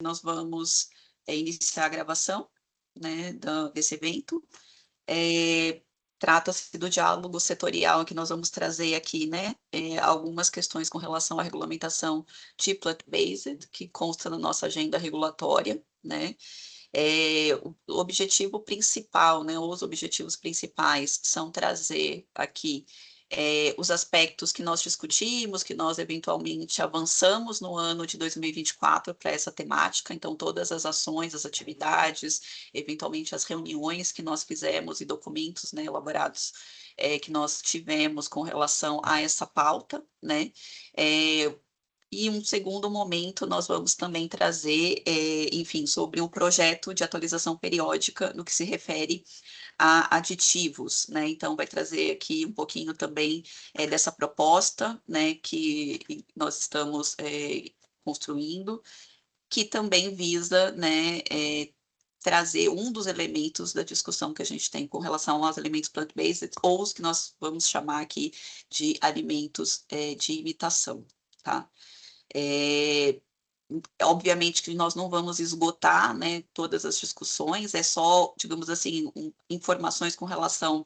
nós vamos iniciar a gravação, né, desse evento. Trata-se do diálogo setorial que nós vamos trazer aqui, né, algumas questões com relação à regulamentação de plant-based, que consta na nossa agenda regulatória, né. O objetivo principal, né, os objetivos principais são trazer aqui os aspectos que nós discutimos, que nós eventualmente avançamos no ano de 2024 para essa temática, então todas as ações, as atividades, eventualmente as reuniões que nós fizemos e documentos, né, elaborados que nós tivemos com relação a essa pauta, né, e um segundo momento nós vamos também trazer, enfim, sobre um projeto de atualização periódica no que se refere a aditivos, né? Então, vai trazer aqui um pouquinho também dessa proposta, né, que nós estamos construindo, que também visa, né, trazer um dos elementos da discussão que a gente tem com relação aos alimentos plant-based, ou os que nós vamos chamar aqui de alimentos de imitação, tá? Obviamente que nós não vamos esgotar, né, todas as discussões, é só, digamos assim, informações com relação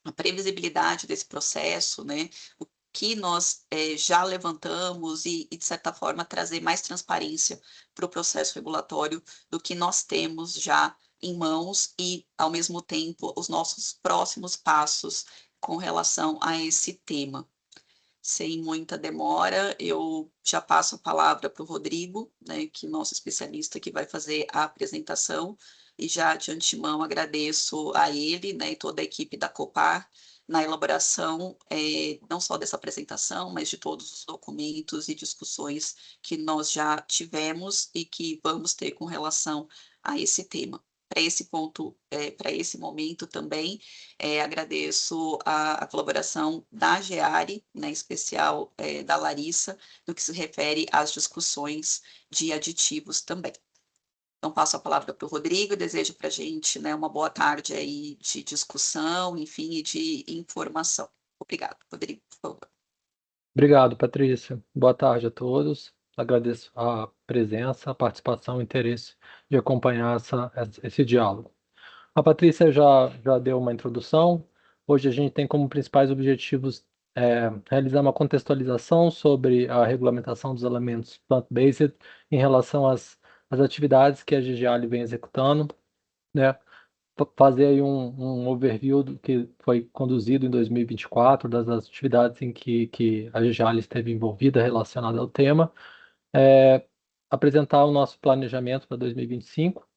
à previsibilidade desse processo, né, o que nós já levantamos de certa forma, trazer mais transparência para o processo regulatório do que nós temos já em mãos e, ao mesmo tempo, os nossos próximos passos com relação a esse tema. Sem muita demora, eu já passo a palavra para o Rodrigo, né, que é nosso especialista que vai fazer a apresentação, e já de antemão agradeço a ele, né, e toda a equipe da Copar na elaboração não só dessa apresentação, mas de todos os documentos e discussões que nós já tivemos e que vamos ter com relação a esse tema. Para esse ponto, para esse momento também, agradeço a colaboração da GEARI, né, em especial da Larissa, no que se refere às discussões de aditivos também. Então, passo a palavra para o Rodrigo, desejo para a gente, né, uma boa tarde aí de discussão, enfim, e de informação. Obrigado, Rodrigo, por favor. Obrigado, Patrícia. Boa tarde a todos. Agradeço a presença, a participação e o interesse de acompanhar esse diálogo. A Patrícia já deu uma introdução. Hoje a gente tem como principais objetivos realizar uma contextualização sobre a regulamentação dos alimentos plant-based em relação às atividades que a GGALI vem executando, né? Fazer aí um overview do que foi conduzido em 2024, das atividades em que a GGALI esteve envolvida relacionada ao tema, apresentar o nosso planejamento para 2025.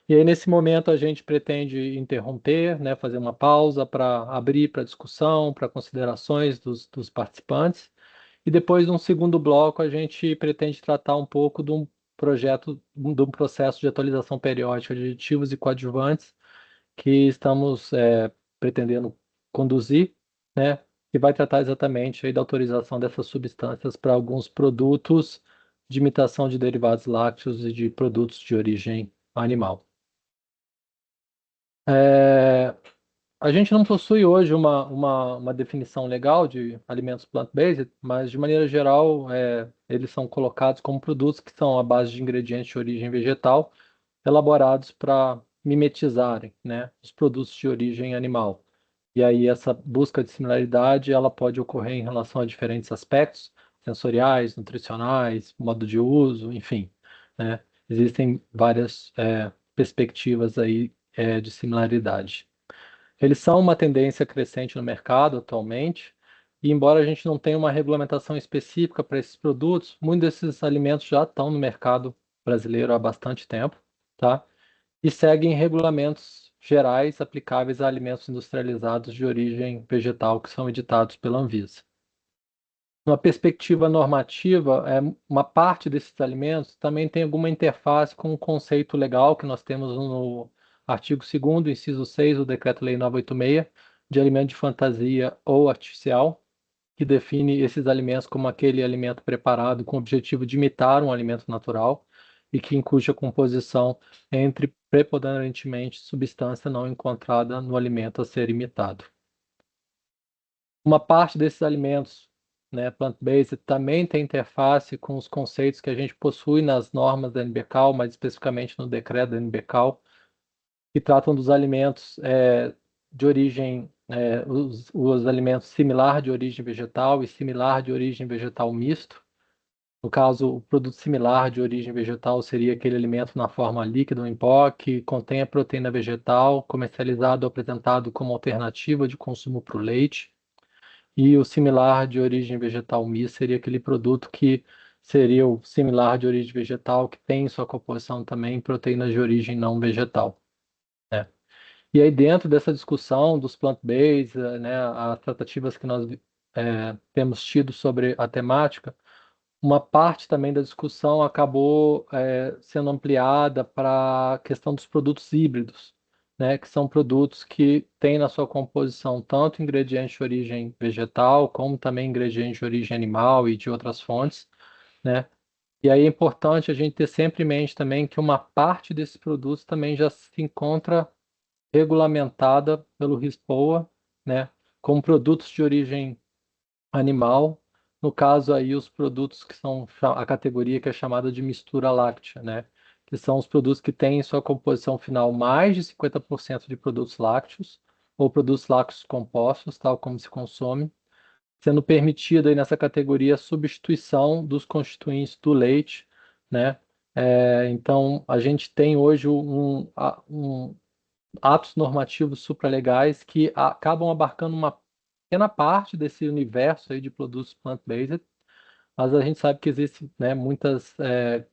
E aí, nesse momento, a gente pretende interromper, né, fazer uma pausa para abrir para discussão, para considerações dos participantes. E depois, num segundo bloco, a gente pretende tratar um pouco de um projeto, de um processo de atualização periódica de aditivos e coadjuvantes que estamos pretendendo conduzir, né, que vai tratar exatamente aí da autorização dessas substâncias para alguns produtos de imitação de derivados lácteos e de produtos de origem animal. A gente não possui hoje uma definição legal de alimentos plant-based, mas de maneira geral eles são colocados como produtos que são à base de ingredientes de origem vegetal elaborados para mimetizarem, né, os produtos de origem animal. E aí essa busca de similaridade ela pode ocorrer em relação a diferentes aspectos sensoriais, nutricionais, modo de uso, enfim, né? Existem várias perspectivas aí de similaridade. Eles são uma tendência crescente no mercado atualmente, e embora a gente não tenha uma regulamentação específica para esses produtos, muitos desses alimentos já estão no mercado brasileiro há bastante tempo, tá? E seguem regulamentos gerais aplicáveis a alimentos industrializados de origem vegetal que são editados pela Anvisa. Numa perspectiva normativa, uma parte desses alimentos também tem alguma interface com o conceito legal que nós temos no artigo 2º, inciso 6 do Decreto-Lei 986, de alimento de fantasia ou artificial, que define esses alimentos como aquele alimento preparado com o objetivo de imitar um alimento natural e que em cuja composição entre preponderantemente substância não encontrada no alimento a ser imitado. Uma parte desses alimentos né, plant-based, também tem interface com os conceitos que a gente possui nas normas da NBCAL, mais especificamente no decreto da NBCAL, que tratam dos alimentos de origem, os alimentos similar de origem vegetal e similar de origem vegetal misto. No caso, o produto similar de origem vegetal seria aquele alimento na forma líquida ou em pó, que contém a proteína vegetal, comercializado ou apresentado como alternativa de consumo para o leite. E o similar de origem vegetal mista seria aquele produto que seria o similar de origem vegetal, que tem em sua composição também proteínas de origem não vegetal, né? E aí, dentro dessa discussão dos plant-based, né, as tratativas que nós temos tido sobre a temática, uma parte também da discussão acabou sendo ampliada para a questão dos produtos híbridos, né, que são produtos que têm na sua composição tanto ingredientes de origem vegetal, como também ingredientes de origem animal e de outras fontes, né? E aí é importante a gente ter sempre em mente também que uma parte desses produtos também já se encontra regulamentada pelo RISPOA, né, como produtos de origem animal, no caso aí os produtos que são a categoria que é chamada de mistura láctea, né, que são os produtos que têm em sua composição final mais de 50% de produtos lácteos ou produtos lácteos compostos, tal como se consome, sendo permitida aí nessa categoria a substituição dos constituintes do leite, né? Então a gente tem hoje um atos normativos supralegais que acabam abarcando uma pequena parte desse universo aí de produtos plant-based, mas a gente sabe que existem, né, muitas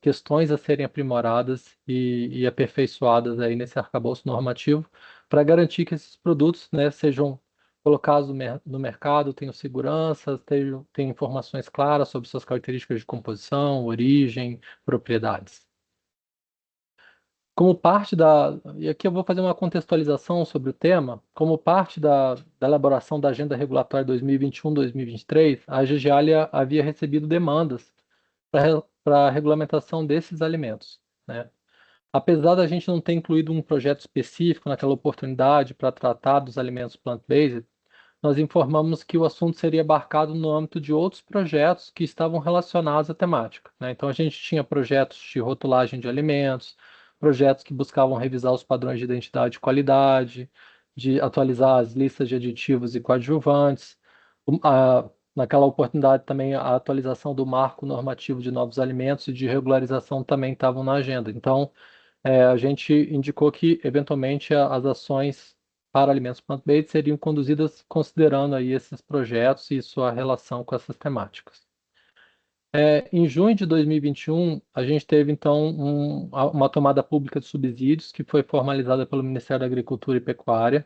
questões a serem aprimoradas e aperfeiçoadas aí nesse arcabouço normativo para garantir que esses produtos, né, sejam colocados no mercado, tenham segurança, tenham informações claras sobre suas características de composição, origem, propriedades. Como parte da. E aqui eu vou fazer uma contextualização sobre o tema. Como parte da elaboração da Agenda Regulatória 2021-2023, a AGGALIA havia recebido demandas para a regulamentação desses alimentos, né? Apesar da gente não ter incluído um projeto específico naquela oportunidade para tratar dos alimentos plant-based, nós informamos que o assunto seria abarcado no âmbito de outros projetos que estavam relacionados à temática, né? Então, a gente tinha projetos de rotulagem de alimentos, projetos que buscavam revisar os padrões de identidade e qualidade, de atualizar as listas de aditivos e coadjuvantes. Naquela oportunidade também a atualização do marco normativo de novos alimentos e de regularização também estavam na agenda. Então, a gente indicou que, eventualmente, as ações para alimentos plant-based seriam conduzidas considerando aí esses projetos e sua relação com essas temáticas. Em junho de 2021, a gente teve, então, uma tomada pública de subsídios que foi formalizada pelo Ministério da Agricultura e Pecuária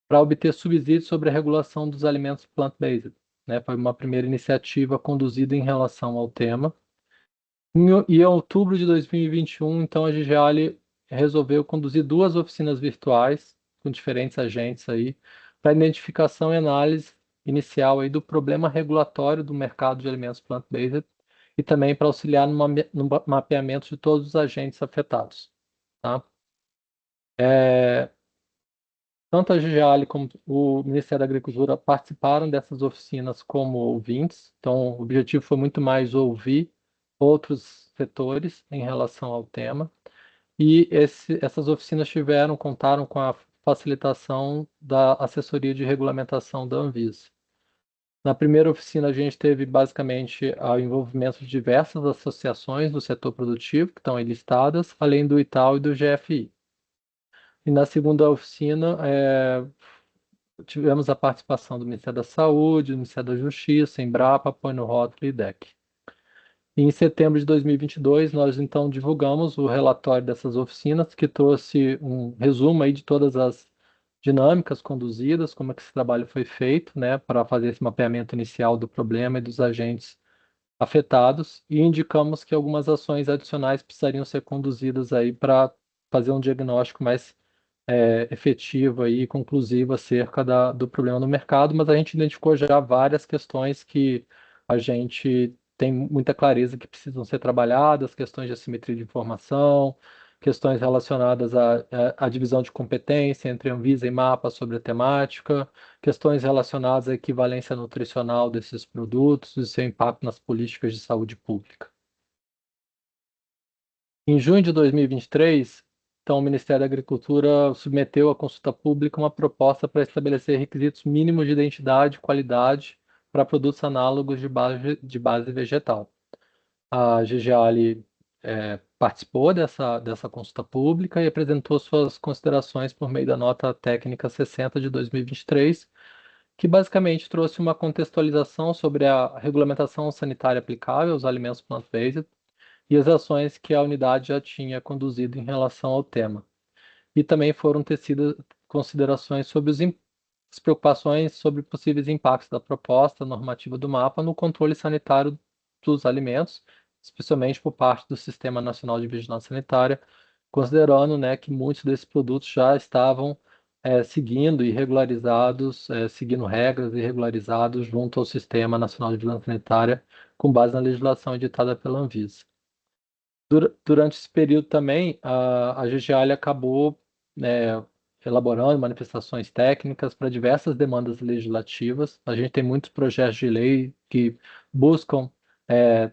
para obter subsídios sobre a regulação dos alimentos plant-based, né? Foi uma primeira iniciativa conduzida em relação ao tema. Em outubro de 2021, então, a Gigali resolveu conduzir duas oficinas virtuais com diferentes agentes aí para identificação e análise inicial aí do problema regulatório do mercado de alimentos plant-based e também para auxiliar no mapeamento de todos os agentes afetados, tá? Tanto a Gigali como o Ministério da Agricultura participaram dessas oficinas como ouvintes, então o objetivo foi muito mais ouvir outros setores em relação ao tema. E essas oficinas contaram com a facilitação da assessoria de regulamentação da Anvisa. Na primeira oficina, a gente teve basicamente o envolvimento de diversas associações do setor produtivo, que estão aí listadas, além do Itaú e do GFI. E na segunda oficina, tivemos a participação do Ministério da Saúde, do Ministério da Justiça, Embrapa, Põe no Rótulo e IDEC. E em setembro de 2022, nós então divulgamos o relatório dessas oficinas, que trouxe um resumo aí de todas as dinâmicas conduzidas, como é que esse trabalho foi feito, né, para fazer esse mapeamento inicial do problema e dos agentes afetados, e indicamos que algumas ações adicionais precisariam ser conduzidas aí para fazer um diagnóstico mais efetivo aí, e conclusivo acerca do problema no mercado, mas a gente identificou já várias questões que a gente tem muita clareza que precisam ser trabalhadas, questões de assimetria de informação, questões relacionadas à divisão de competência entre Anvisa e MAPA sobre a temática, questões relacionadas à equivalência nutricional desses produtos e seu impacto nas políticas de saúde pública. Em junho de 2023, então, o Ministério da Agricultura submeteu à consulta pública uma proposta para estabelecer requisitos mínimos de identidade e qualidade para produtos análogos de base vegetal. A GGALI participou dessa consulta pública e apresentou suas considerações por meio da nota técnica 60 de 2023, que basicamente trouxe uma contextualização sobre a regulamentação sanitária aplicável aos alimentos plant-based e as ações que a unidade já tinha conduzido em relação ao tema. E também foram tecidas considerações sobre as preocupações sobre possíveis impactos da proposta normativa do MAPA no controle sanitário dos alimentos, especialmente por parte do Sistema Nacional de Vigilância Sanitária, considerando, né, que muitos desses produtos já estavam seguindo seguindo regras e regularizados junto ao Sistema Nacional de Vigilância Sanitária, com base na legislação editada pela Anvisa. Durante esse período também, a GGAL acabou, né, elaborando manifestações técnicas para diversas demandas legislativas. A gente tem muitos projetos de lei que buscam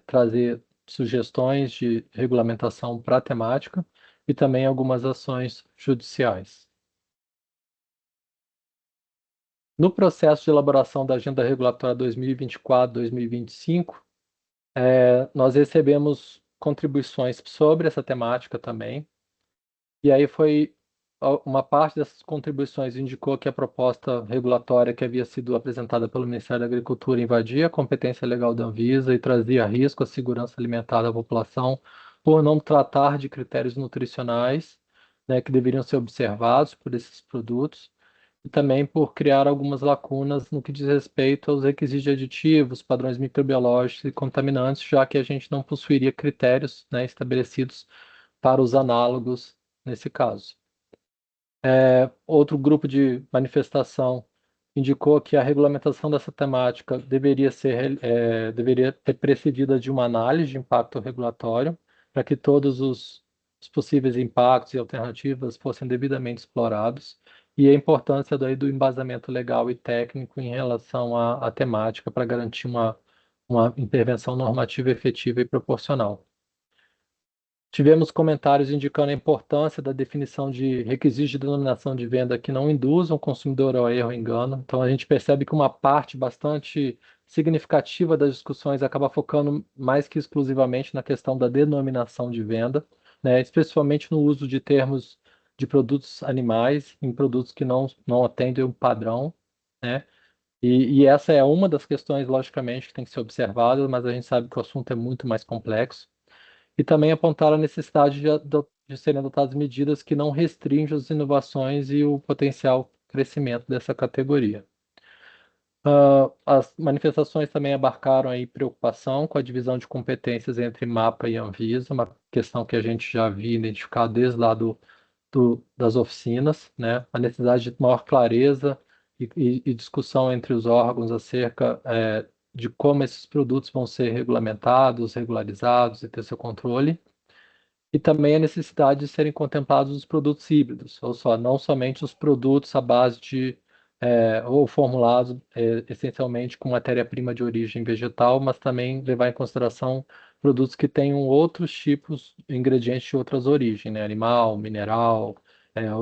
trazer sugestões de regulamentação para a temática e também algumas ações judiciais. No processo de elaboração da Agenda Regulatória 2024-2025, nós recebemos contribuições sobre essa temática também. E aí uma parte dessas contribuições indicou que a proposta regulatória que havia sido apresentada pelo Ministério da Agricultura invadia a competência legal da Anvisa e trazia risco à segurança alimentar da população por não tratar de critérios nutricionais, né, que deveriam ser observados por esses produtos e também por criar algumas lacunas no que diz respeito aos requisitos de aditivos, padrões microbiológicos e contaminantes, já que a gente não possuiria critérios, né, estabelecidos para os análogos nesse caso. Outro grupo de manifestação indicou que a regulamentação dessa temática deveria ter precedida de uma análise de impacto regulatório, para que todos os possíveis impactos e alternativas fossem devidamente explorados, e a importância do embasamento legal e técnico em relação à temática para garantir uma intervenção normativa efetiva e proporcional. Tivemos comentários indicando a importância da definição de requisitos de denominação de venda que não induzam o consumidor ao erro ou engano. Então, a gente percebe que uma parte bastante significativa das discussões acaba focando mais que exclusivamente na questão da denominação de venda, né, especialmente no uso de termos de produtos animais em produtos que não atendem o padrão, né? E essa é uma das questões, logicamente, que tem que ser observada, mas a gente sabe que o assunto é muito mais complexo e também apontaram a necessidade de serem adotadas medidas que não restringam as inovações e o potencial crescimento dessa categoria. As manifestações também abarcaram aí preocupação com a divisão de competências entre MAPA e Anvisa, uma questão que a gente já havia identificado desde lá das oficinas, né? A necessidade de maior clareza e discussão entre os órgãos acerca de como esses produtos vão ser regulamentados, regularizados e ter seu controle. E também a necessidade de serem contemplados os produtos híbridos, ou só, não somente os produtos à base ou formulados essencialmente com matéria-prima de origem vegetal, mas também levar em consideração produtos que tenham outros tipos de ingredientes de outras origens, né? Animal, mineral,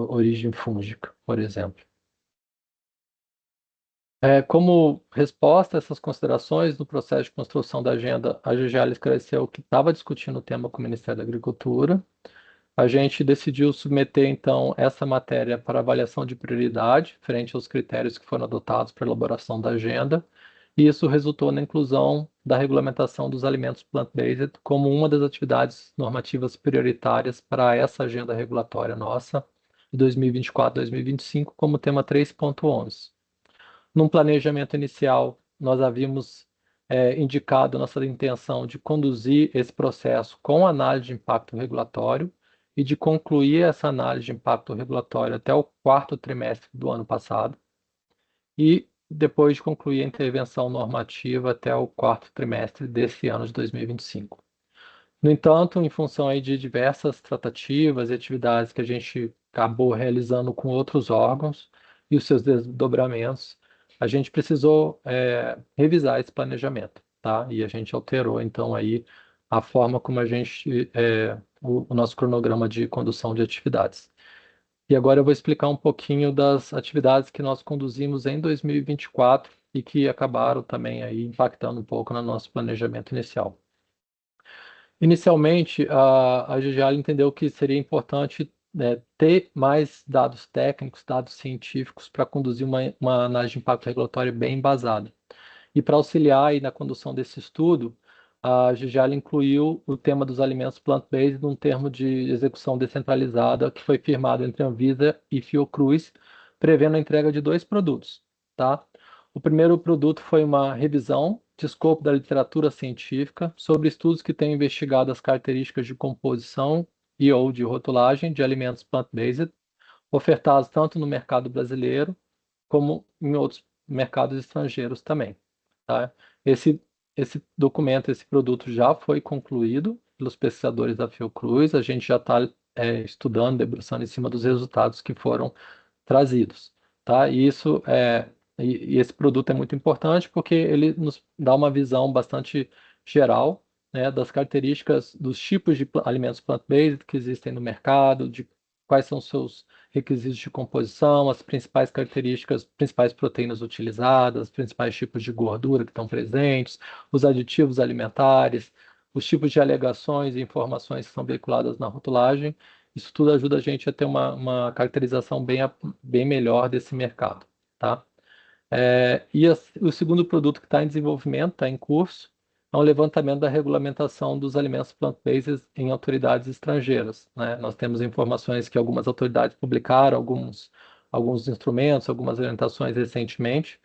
origem fúngica, por exemplo. Como resposta a essas considerações, no processo de construção da agenda, a GGAL esclareceu que estava discutindo o tema com o Ministério da Agricultura. A gente decidiu submeter, então, essa matéria para avaliação de prioridade, frente aos critérios que foram adotados para a elaboração da agenda, e isso resultou na inclusão da regulamentação dos alimentos plant-based como uma das atividades normativas prioritárias para essa agenda regulatória nossa, de 2024-2025, como tema 3.11. Num planejamento inicial, nós havíamos indicado nossa intenção de conduzir esse processo com análise de impacto regulatório e de concluir essa análise de impacto regulatório até o quarto trimestre do ano passado e depois de concluir a intervenção normativa até o quarto trimestre desse ano de 2025. No entanto, em função aí de diversas tratativas e atividades que a gente acabou realizando com outros órgãos e os seus desdobramentos, a gente precisou revisar esse planejamento, tá? E a gente alterou, então, aí a forma como a gente, o nosso cronograma de condução de atividades. E agora eu vou explicar um pouquinho das atividades que nós conduzimos em 2024 e que acabaram também aí impactando um pouco no nosso planejamento inicial. Inicialmente, a GGAL entendeu que seria importante, né, ter mais dados técnicos, dados científicos, para conduzir uma análise de impacto regulatório bem embasada. E para auxiliar aí na condução desse estudo, a GGAL incluiu o tema dos alimentos plant-based num termo de execução descentralizada que foi firmado entre a Anvisa e Fiocruz, prevendo a entrega de 2 produtos, tá? O primeiro produto foi uma revisão de escopo da literatura científica sobre estudos que têm investigado as características de composição e ou de rotulagem de alimentos plant-based, ofertados tanto no mercado brasileiro como em outros mercados estrangeiros também, tá? Esse, esse documento, esse produto já foi concluído pelos pesquisadores da Fiocruz, a gente já está estudando, debruçando em cima dos resultados que foram trazidos, tá? E esse produto é muito importante porque ele nos dá uma visão bastante geral, né, das características dos tipos de alimentos plant-based que existem no mercado, de quais são os seus requisitos de composição, as principais características, principais proteínas utilizadas, os principais tipos de gordura que estão presentes, os aditivos alimentares, os tipos de alegações e informações que são veiculadas na rotulagem. Isso tudo ajuda a gente a ter uma caracterização bem melhor desse mercado, tá? O segundo produto que está em desenvolvimento, está em curso, é um levantamento da regulamentação dos alimentos plant-based em autoridades estrangeiras, né? Nós temos informações que algumas autoridades publicaram alguns instrumentos, algumas orientações recentemente,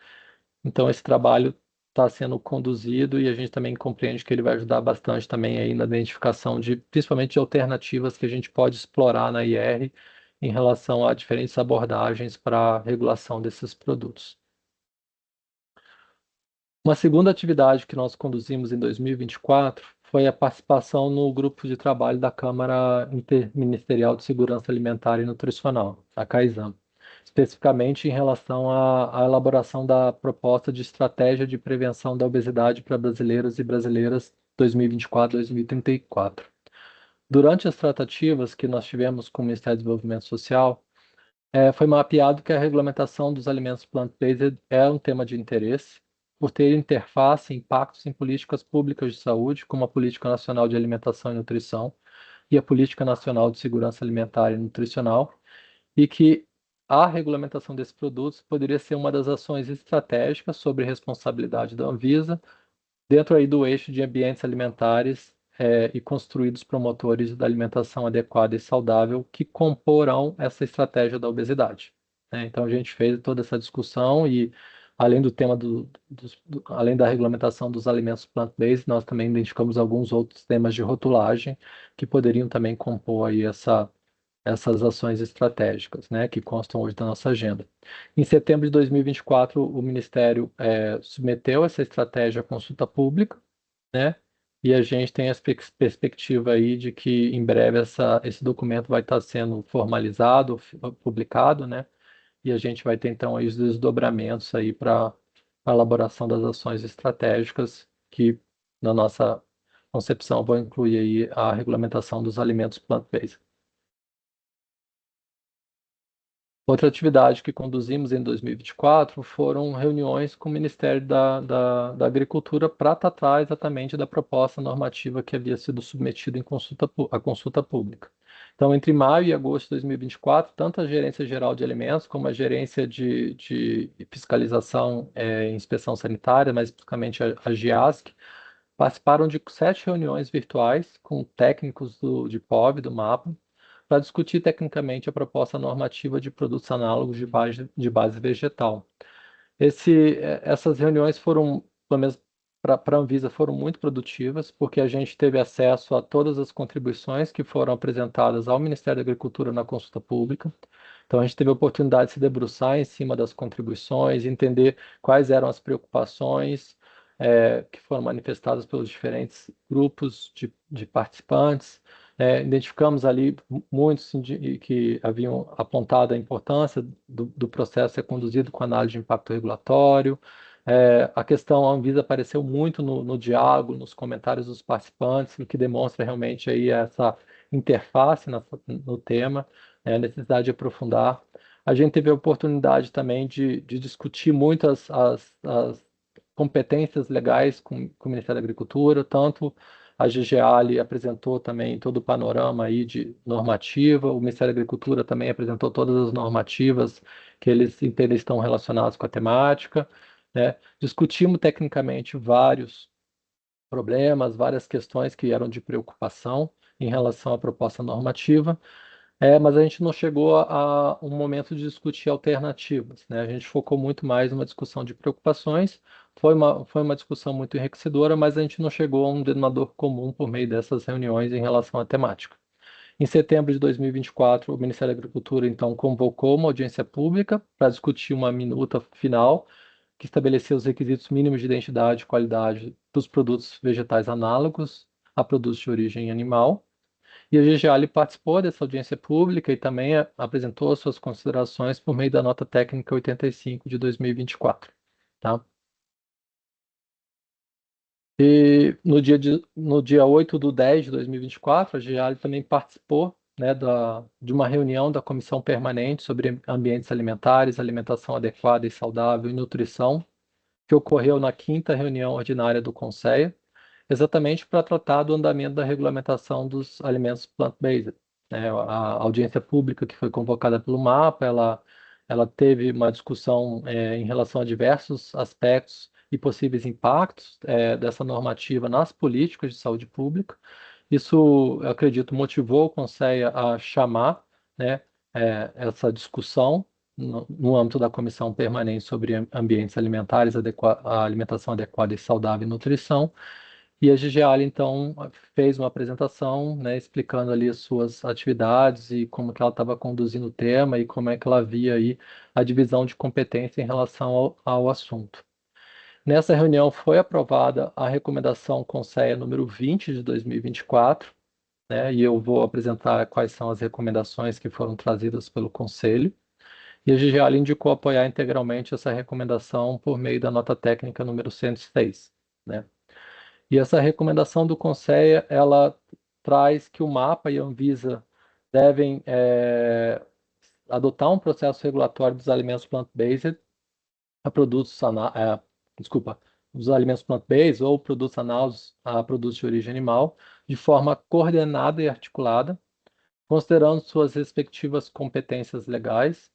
então, esse trabalho está sendo conduzido e a gente também compreende que ele vai ajudar bastante também aí na identificação de, principalmente de alternativas que a gente pode explorar na IR em relação a diferentes abordagens para a regulação desses produtos. Uma segunda atividade que nós conduzimos em 2024 foi a participação no grupo de trabalho da Câmara Interministerial de Segurança Alimentar e Nutricional, a CAISAM, especificamente em relação à elaboração da proposta de estratégia de prevenção da obesidade para brasileiros e brasileiras 2024-2034. Durante as tratativas que nós tivemos com o Ministério do Desenvolvimento Social, foi mapeado que a regulamentação dos alimentos plant-based é um tema de interesse, por ter interface e impactos em políticas públicas de saúde, como a Política Nacional de Alimentação e Nutrição e a Política Nacional de Segurança Alimentar e Nutricional, e que a regulamentação desses produtos poderia ser uma das ações estratégicas sobre responsabilidade da Anvisa, dentro aí do eixo de ambientes alimentares e construídos promotores da alimentação adequada e saudável que comporão essa estratégia da obesidade, né? Então a gente fez toda essa discussão e além do tema além da regulamentação dos alimentos plant-based, nós também identificamos alguns outros temas de rotulagem que poderiam também compor aí essas ações estratégicas, né, que constam hoje da nossa agenda. Em setembro de 2024, o Ministério submeteu essa estratégia à consulta pública, né, e a gente tem a perspectiva aí de que em breve esse documento vai estar sendo formalizado, publicado, né, e a gente vai ter então aí os desdobramentos aí para a elaboração das ações estratégicas que, na nossa concepção, vão incluir aí a regulamentação dos alimentos plant-based. Outra atividade que conduzimos em 2024 foram reuniões com o Ministério da Agricultura para tratar exatamente da proposta normativa que havia sido submetida à consulta pública. Então, entre maio e agosto de 2024, tanto a Gerência Geral de Alimentos como a Gerência de Fiscalização e Inspeção Sanitária, mais especificamente a GIASC, participaram de 7 reuniões virtuais com técnicos de POV, do MAPA, para discutir tecnicamente a proposta normativa de produtos análogos de base vegetal. Essas reuniões foram, pelo menos para a Anvisa, foram muito produtivas, porque a gente teve acesso a todas as contribuições que foram apresentadas ao Ministério da Agricultura na consulta pública. Então, a gente teve a oportunidade de se debruçar em cima das contribuições, entender quais eram as preocupações, que foram manifestadas pelos diferentes grupos de participantes. Identificamos ali muitos que haviam apontado a importância do processo ser conduzido com análise de impacto regulatório. A questão, a Anvisa apareceu muito no diálogo, nos comentários dos participantes, o que demonstra realmente aí essa interface no tema, a necessidade de aprofundar. A gente teve a oportunidade também de discutir muitas as competências legais com o Ministério da Agricultura, tanto a GGALI apresentou também todo o panorama aí de normativa, o Ministério da Agricultura também apresentou todas as normativas que eles entendem estão relacionadas com a temática, né? Discutimos tecnicamente vários problemas, várias questões que eram de preocupação em relação à proposta normativa, mas a gente não chegou a um momento de discutir alternativas, né? A gente focou muito mais numa discussão de preocupações, foi uma discussão muito enriquecedora, mas a gente não chegou a um denominador comum por meio dessas reuniões em relação à temática. Em setembro de 2024, o Ministério da Agricultura, então, convocou uma audiência pública para discutir uma minuta final que estabeleceu os requisitos mínimos de identidade e qualidade dos produtos vegetais análogos a produtos de origem animal. E a GGALI participou dessa audiência pública e também apresentou suas considerações por meio da nota técnica 85 de 2024. Tá? E no dia 8/10 de 2024, a GGALI também participou, né, de uma reunião da Comissão Permanente sobre Ambientes Alimentares, Alimentação Adequada e Saudável e Nutrição, que ocorreu na quinta reunião ordinária do Conselho, exatamente para tratar do andamento da regulamentação dos alimentos plant-based. A audiência pública que foi convocada pelo MAPA, ela teve uma discussão em relação a diversos aspectos e possíveis impactos dessa normativa nas políticas de saúde pública. Isso, eu acredito, motivou o Conselho a chamar, né, essa discussão no âmbito da Comissão Permanente sobre Ambientes Alimentares, a Alimentação Adequada e Saudável e Nutrição, e a GGALI, então, fez uma apresentação, né, explicando ali as suas atividades e como que ela estava conduzindo o tema e como é que ela via aí a divisão de competência em relação ao assunto. Nessa reunião foi aprovada a recomendação Conselho número 20 de 2024, né, e eu vou apresentar quais são as recomendações que foram trazidas pelo Conselho. E a GGALI indicou apoiar integralmente essa recomendação por meio da nota técnica número 106, né? E essa recomendação do Conselho, ela traz que o MAPA e a Anvisa devem adotar um processo regulatório dos alimentos plant-based a produtos, desculpa, dos alimentos plant-based ou produtos análogos a produtos de origem animal, de forma coordenada e articulada, considerando suas respectivas competências legais.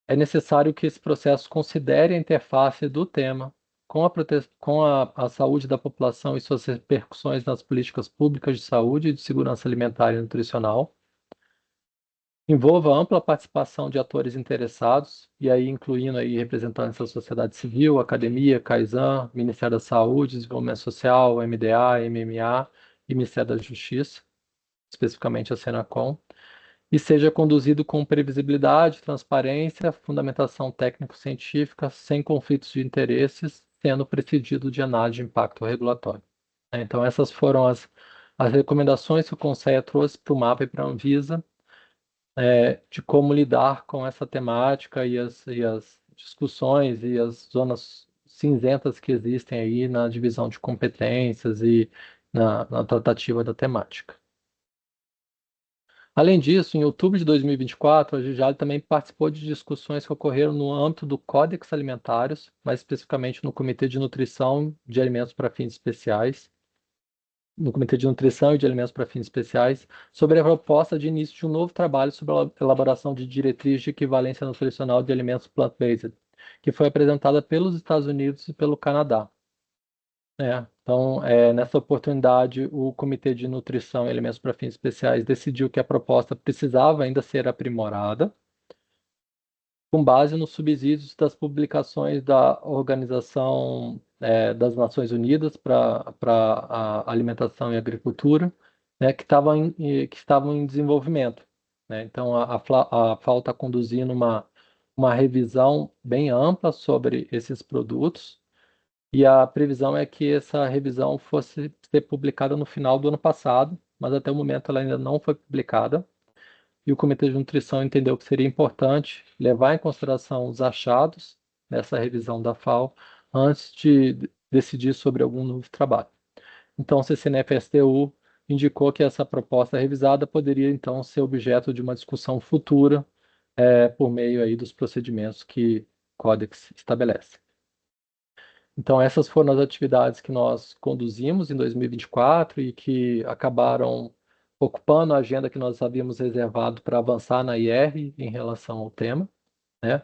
É necessário que esse processo considere a interface do tema com a saúde da população e suas repercussões nas políticas públicas de saúde e de segurança alimentar e nutricional. Envolva ampla participação de atores interessados, e aí incluindo aí representantes da sociedade civil, academia, CAISAN, Ministério da Saúde, Desenvolvimento Social, MDA, MMA e Ministério da Justiça, especificamente a Senacom, e seja conduzido com previsibilidade, transparência, fundamentação técnico-científica, sem conflitos de interesses, sendo precedido de análise de impacto regulatório. Então, essas foram as recomendações que o Conselho trouxe para o MAPA e para a Anvisa, de como lidar com essa temática e as discussões e as zonas cinzentas que existem aí na divisão de competências e na tratativa da temática. Além disso, em outubro de 2024, a GGALI também participou de discussões que ocorreram no âmbito do Códex Alimentários, mais especificamente no Comitê de Nutrição de Alimentos para Fins Especiais, no Comitê de Nutrição e de Alimentos para Fins Especiais, sobre a proposta de início de um novo trabalho sobre a elaboração de diretrizes de equivalência nutricional de alimentos plant-based, que foi apresentada pelos Estados Unidos e pelo Canadá. Então, nessa oportunidade, o Comitê de Nutrição e Alimentos para Fins Especiais decidiu que a proposta precisava ainda ser aprimorada, com base nos subsídios das publicações da Organização das Nações Unidas para a Alimentação e Agricultura, né, que estavam em desenvolvimento, né? Então, a FAO está conduzindo uma revisão bem ampla sobre esses produtos, E a previsão é que essa revisão fosse ser publicada no final do ano passado, mas até o momento ela ainda não foi publicada. E o Comitê de Nutrição entendeu que seria importante levar em consideração os achados dessa revisão da FAO antes de decidir sobre algum novo trabalho. Então, o CCNF-STU indicou que essa proposta revisada poderia, então, ser objeto de uma discussão futura, por meio aí dos procedimentos que o Códex estabelece. Então, essas foram as atividades que nós conduzimos em 2024 e que acabaram ocupando a agenda que nós havíamos reservado para avançar na IR em relação ao tema, né?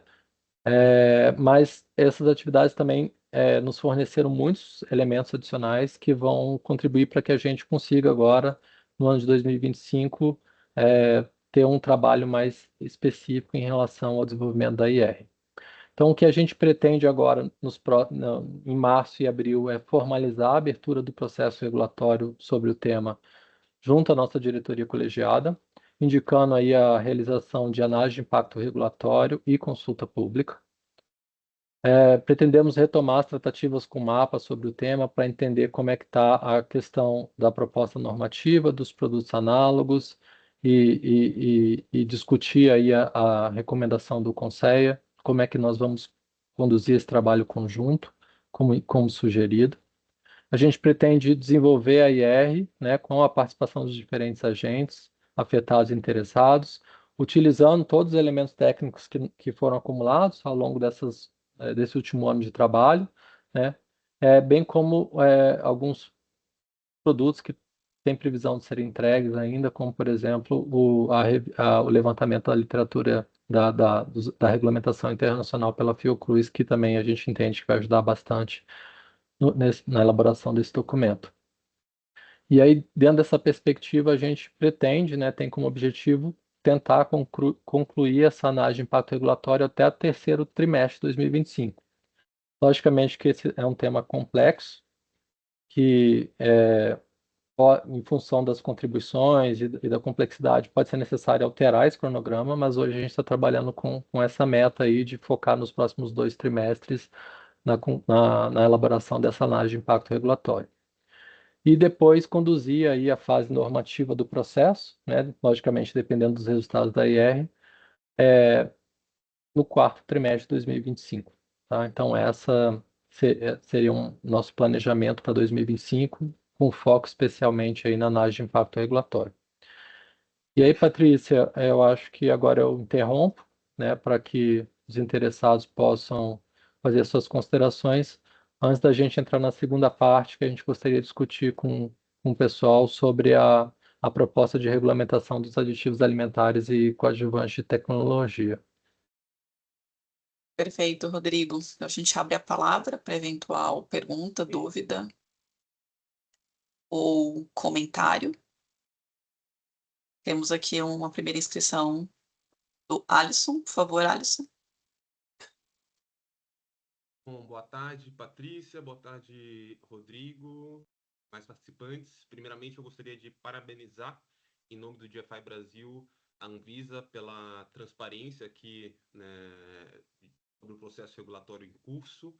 Mas essas atividades também nos forneceram muitos elementos adicionais que vão contribuir para que a gente consiga agora, no ano de 2025, ter um trabalho mais específico em relação ao desenvolvimento da IR. Então, o que a gente pretende agora, em março e abril, é formalizar a abertura do processo regulatório sobre o tema junto à nossa diretoria colegiada, indicando aí a realização de análise de impacto regulatório e consulta pública. Pretendemos retomar as tratativas com o MAPA sobre o tema para entender como é que está a questão da proposta normativa, dos produtos análogos e discutir aí a recomendação do Conselho, como é que nós vamos conduzir esse trabalho conjunto, como sugerido. A gente pretende desenvolver a IR, né, com a participação dos diferentes agentes afetados e interessados, utilizando todos os elementos técnicos que foram acumulados ao longo desse último ano de trabalho, né, bem como alguns produtos que têm previsão de serem entregues ainda, como, por exemplo, o levantamento da literatura da regulamentação internacional pela Fiocruz, que também a gente entende que vai ajudar bastante na elaboração desse documento. E aí, dentro dessa perspectiva, a gente pretende, né, tem como objetivo tentar concluir essa análise de impacto regulatório até o terceiro trimestre de 2025. Logicamente que esse é um tema complexo, que em função das contribuições e da complexidade pode ser necessário alterar esse cronograma, mas hoje a gente está trabalhando com essa meta aí de focar nos próximos 2 trimestres na elaboração dessa análise de impacto regulatório. E depois conduzir aí a fase normativa do processo, né, logicamente dependendo dos resultados da IR, no quarto trimestre de 2025. Tá? Então, seria um nosso planejamento para 2025, com foco especialmente aí na análise de impacto regulatório. E aí, Patrícia, eu acho que agora eu interrompo, né, para que os interessados possam fazer suas considerações, antes da gente entrar na segunda parte, que a gente gostaria de discutir com o pessoal sobre a proposta de regulamentação dos aditivos alimentares e coadjuvantes de tecnologia. Perfeito, Rodrigo. Então, a gente abre a palavra para eventual pergunta, dúvida ou comentário. Temos aqui uma primeira inscrição do Alisson. Por favor, Alisson. Bom, boa tarde, Patrícia. Boa tarde, Rodrigo. Mais participantes. Primeiramente, eu gostaria de parabenizar, em nome do GFI Brasil, a Anvisa pela transparência aqui, né, sobre o processo regulatório em curso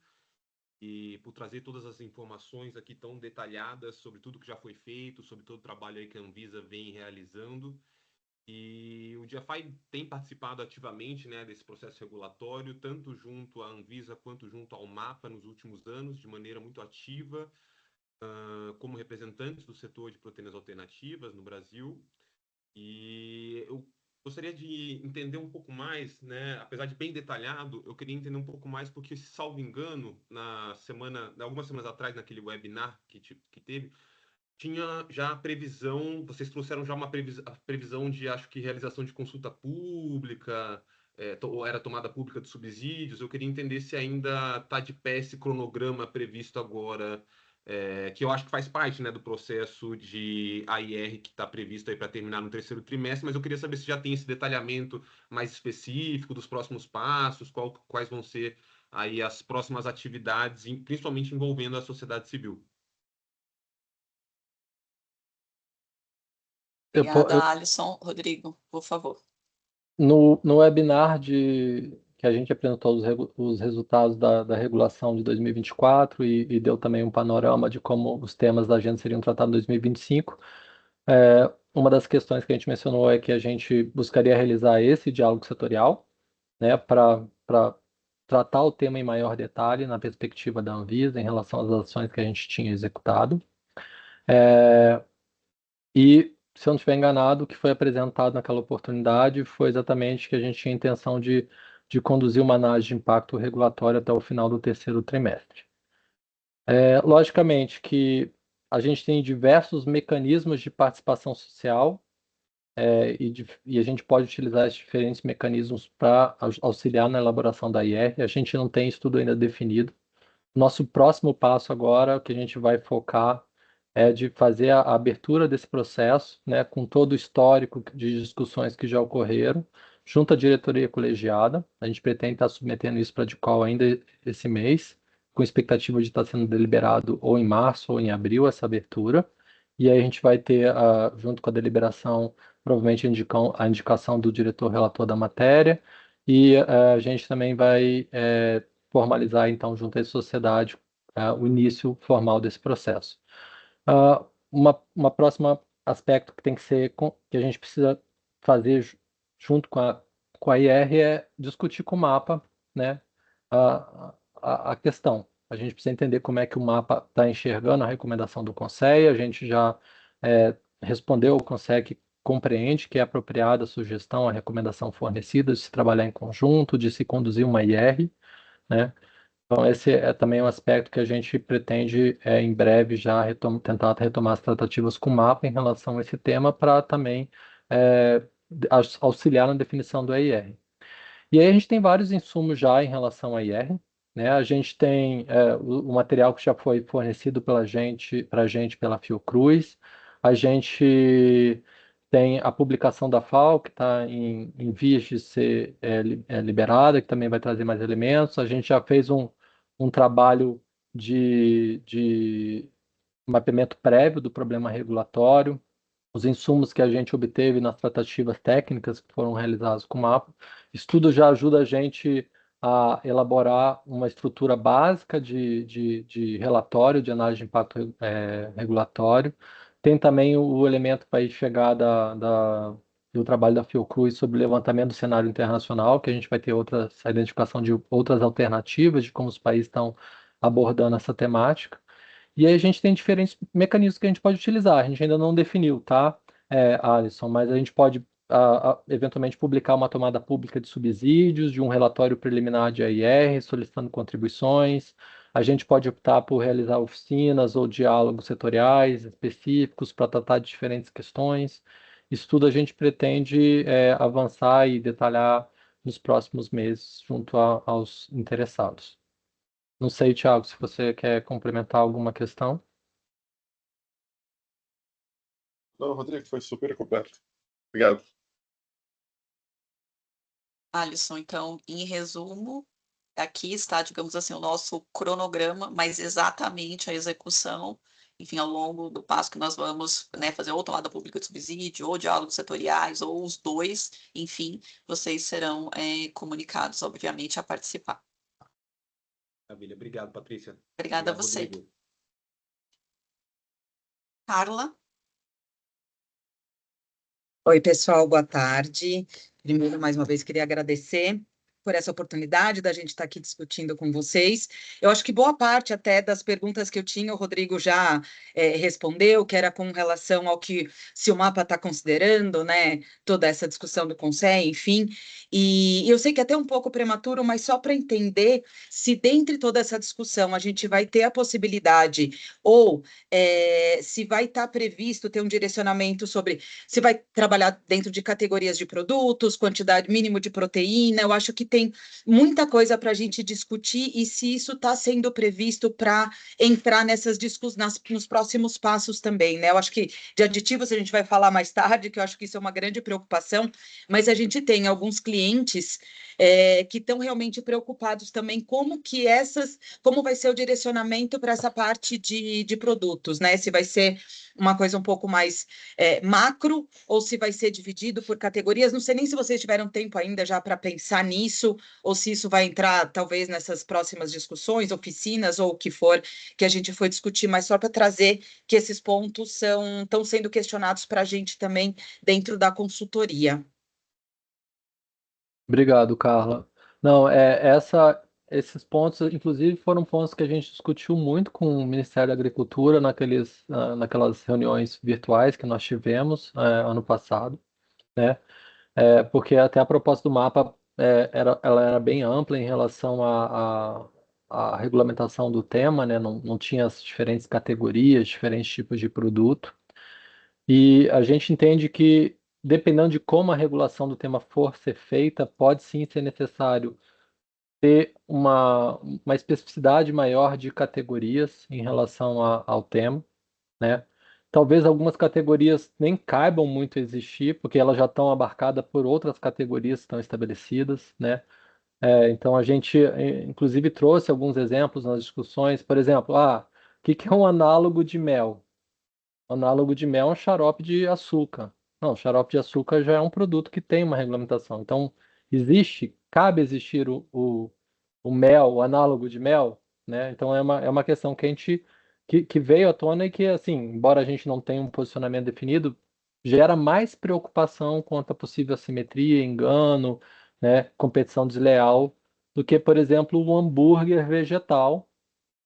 e por trazer todas as informações aqui tão detalhadas sobre tudo que já foi feito, sobre todo o trabalho aí que a Anvisa vem realizando. E o GFI tem participado ativamente, né, desse processo regulatório, tanto junto à Anvisa quanto junto ao MAPA nos últimos anos, de maneira muito ativa, como representantes do setor de proteínas alternativas no Brasil. E eu gostaria de entender um pouco mais, né, apesar de bem detalhado, eu queria entender um pouco mais, porque, salvo engano, algumas semanas atrás, naquele webinar que teve, tinha já a previsão, vocês trouxeram já uma previsão de, acho que, realização de consulta pública, ou era tomada pública de subsídios. Eu queria entender se ainda está de pé esse cronograma previsto agora, que eu acho que faz parte, né, do processo de AIR que está previsto aí para terminar no terceiro trimestre, mas eu queria saber se já tem esse detalhamento mais específico dos próximos passos, quais vão ser aí as próximas atividades, principalmente envolvendo a sociedade civil. Obrigada, Alisson. Rodrigo, por favor. No webinar que que a gente apresentou os resultados da regulação de 2024 e deu também um panorama de como os temas da agenda seriam tratados em 2025. Uma das questões que a gente mencionou é que a gente buscaria realizar esse diálogo setorial, né, para tratar o tema em maior detalhe na perspectiva da Anvisa em relação às ações que a gente tinha executado. E, se eu não estiver enganado, o que foi apresentado naquela oportunidade foi exatamente que a gente tinha a intenção de conduzir uma análise de impacto regulatório até o final do terceiro trimestre. Logicamente que a gente tem diversos mecanismos de participação social e a gente pode utilizar esses diferentes mecanismos para auxiliar na elaboração da IR. A gente não tem estudo ainda definido. Nosso próximo passo agora, o que a gente vai focar é de fazer a abertura desse processo, né, com todo o histórico de discussões que já ocorreram, junto à diretoria colegiada. A gente pretende estar submetendo isso para a DICOL ainda esse mês, com expectativa de estar sendo deliberado ou em março ou em abril essa abertura. E aí a gente vai ter, junto com a deliberação, provavelmente a indicação do diretor relator da matéria, e a gente também vai formalizar, então, junto à sociedade, o início formal desse processo. Uma próxima aspecto que tem que ser, que a gente precisa fazer junto com a IR é discutir com o mapa, né, a questão. A gente precisa entender como é que o mapa está enxergando a recomendação do Conselho. A gente já respondeu ao Conselho que compreende que é apropriada a sugestão, a recomendação fornecida de se trabalhar em conjunto, de se conduzir uma IR, né? Então, esse é também um aspecto que a gente pretende, em breve, já tentar retomar as tratativas com o mapa em relação a esse tema, para também auxiliar na definição do EIR. E aí a gente tem vários insumos já em relação ao IR, né? A gente tem o material que já foi fornecido para a gente pela Fiocruz. A gente tem a publicação da FAO, que está em vias de ser liberada, que também vai trazer mais elementos. A gente já fez um trabalho de mapeamento prévio do problema regulatório, os insumos que a gente obteve nas tratativas técnicas que foram realizadas com o mapa. Isso tudo já ajuda a gente a elaborar uma estrutura básica de relatório de análise de impacto regulatório. Tem também o elemento para chegar do trabalho da Fiocruz sobre o levantamento do cenário internacional, que a gente vai ter a identificação de outras alternativas de como os países estão abordando essa temática. E aí a gente tem diferentes mecanismos que a gente pode utilizar. A gente ainda não definiu, tá, Alisson? Mas a gente pode, eventualmente, publicar uma tomada pública de subsídios, de um relatório preliminar de AIR, solicitando contribuições. A gente pode optar por realizar oficinas ou diálogos setoriais específicos para tratar de diferentes questões. Isso tudo a gente pretende avançar e detalhar nos próximos meses, junto aos interessados. Não sei, Thiago, se você quer complementar alguma questão. Não, Rodrigo, foi super completo. Obrigado. Alisson, então, em resumo, aqui está, digamos assim, o nosso cronograma, mas exatamente a execução, enfim, ao longo do passo que nós vamos, né, fazer ou tomada pública de subsídio, ou diálogos setoriais, ou os dois, enfim, vocês serão comunicados, obviamente, a participar. Maravilha. Obrigado, Patrícia. Obrigada Obrigado, a você. Rodrigo. Carla? Oi, pessoal, boa tarde. Primeiro, mais uma vez, queria agradecer por essa oportunidade da gente estar aqui discutindo com vocês. Eu acho que boa parte até das perguntas que eu tinha, o Rodrigo já respondeu, que era com relação ao que se o mapa está considerando, né, toda essa discussão do Conselho, enfim. E eu sei que é até um pouco prematuro, mas só para entender se dentre toda essa discussão a gente vai ter a possibilidade ou se vai estar previsto ter um direcionamento sobre se vai trabalhar dentro de categorias de produtos, quantidade mínimo de proteína. Eu acho que tem muita coisa para a gente discutir e se isso está sendo previsto para entrar nessas discussões nos próximos passos também, né? Eu acho que de aditivos a gente vai falar mais tarde, que eu acho que isso é uma grande preocupação, mas a gente tem alguns clientes que estão realmente preocupados também como vai ser o direcionamento para essa parte de produtos, né? Se vai ser uma coisa um pouco mais macro, ou se vai ser dividido por categorias. Não sei nem se vocês tiveram tempo ainda já para pensar nisso, ou se isso vai entrar, talvez, nessas próximas discussões, oficinas, ou o que for, que a gente for discutir, mas só para trazer que esses pontos estão sendo questionados para a gente também dentro da consultoria. Obrigado, Carla. Não, esses pontos, inclusive, foram pontos que a gente discutiu muito com o Ministério da Agricultura naquelas reuniões virtuais que nós tivemos ano passado, né? Porque até a proposta do mapa ela era bem ampla em relação à regulamentação do tema, né? Não tinha as diferentes categorias, diferentes tipos de produto. E a gente entende que, dependendo de como a regulação do tema for ser feita, pode sim ser necessário ter uma especificidade maior de categorias em relação ao tema, né? Talvez algumas categorias nem caibam muito existir, porque elas já estão abarcadas por outras categorias que estão estabelecidas, né? Então a gente, inclusive, trouxe alguns exemplos nas discussões, por exemplo, o que é um análogo de mel? Análogo de mel é um xarope de açúcar. Não, xarope de açúcar já é um produto que tem uma regulamentação. Então, cabe existir o mel, o análogo de mel, né? Então, é uma questão que veio à tona e que, assim, embora a gente não tenha um posicionamento definido, gera mais preocupação quanto a possível assimetria, engano, né, competição desleal, do que, por exemplo, o hambúrguer vegetal,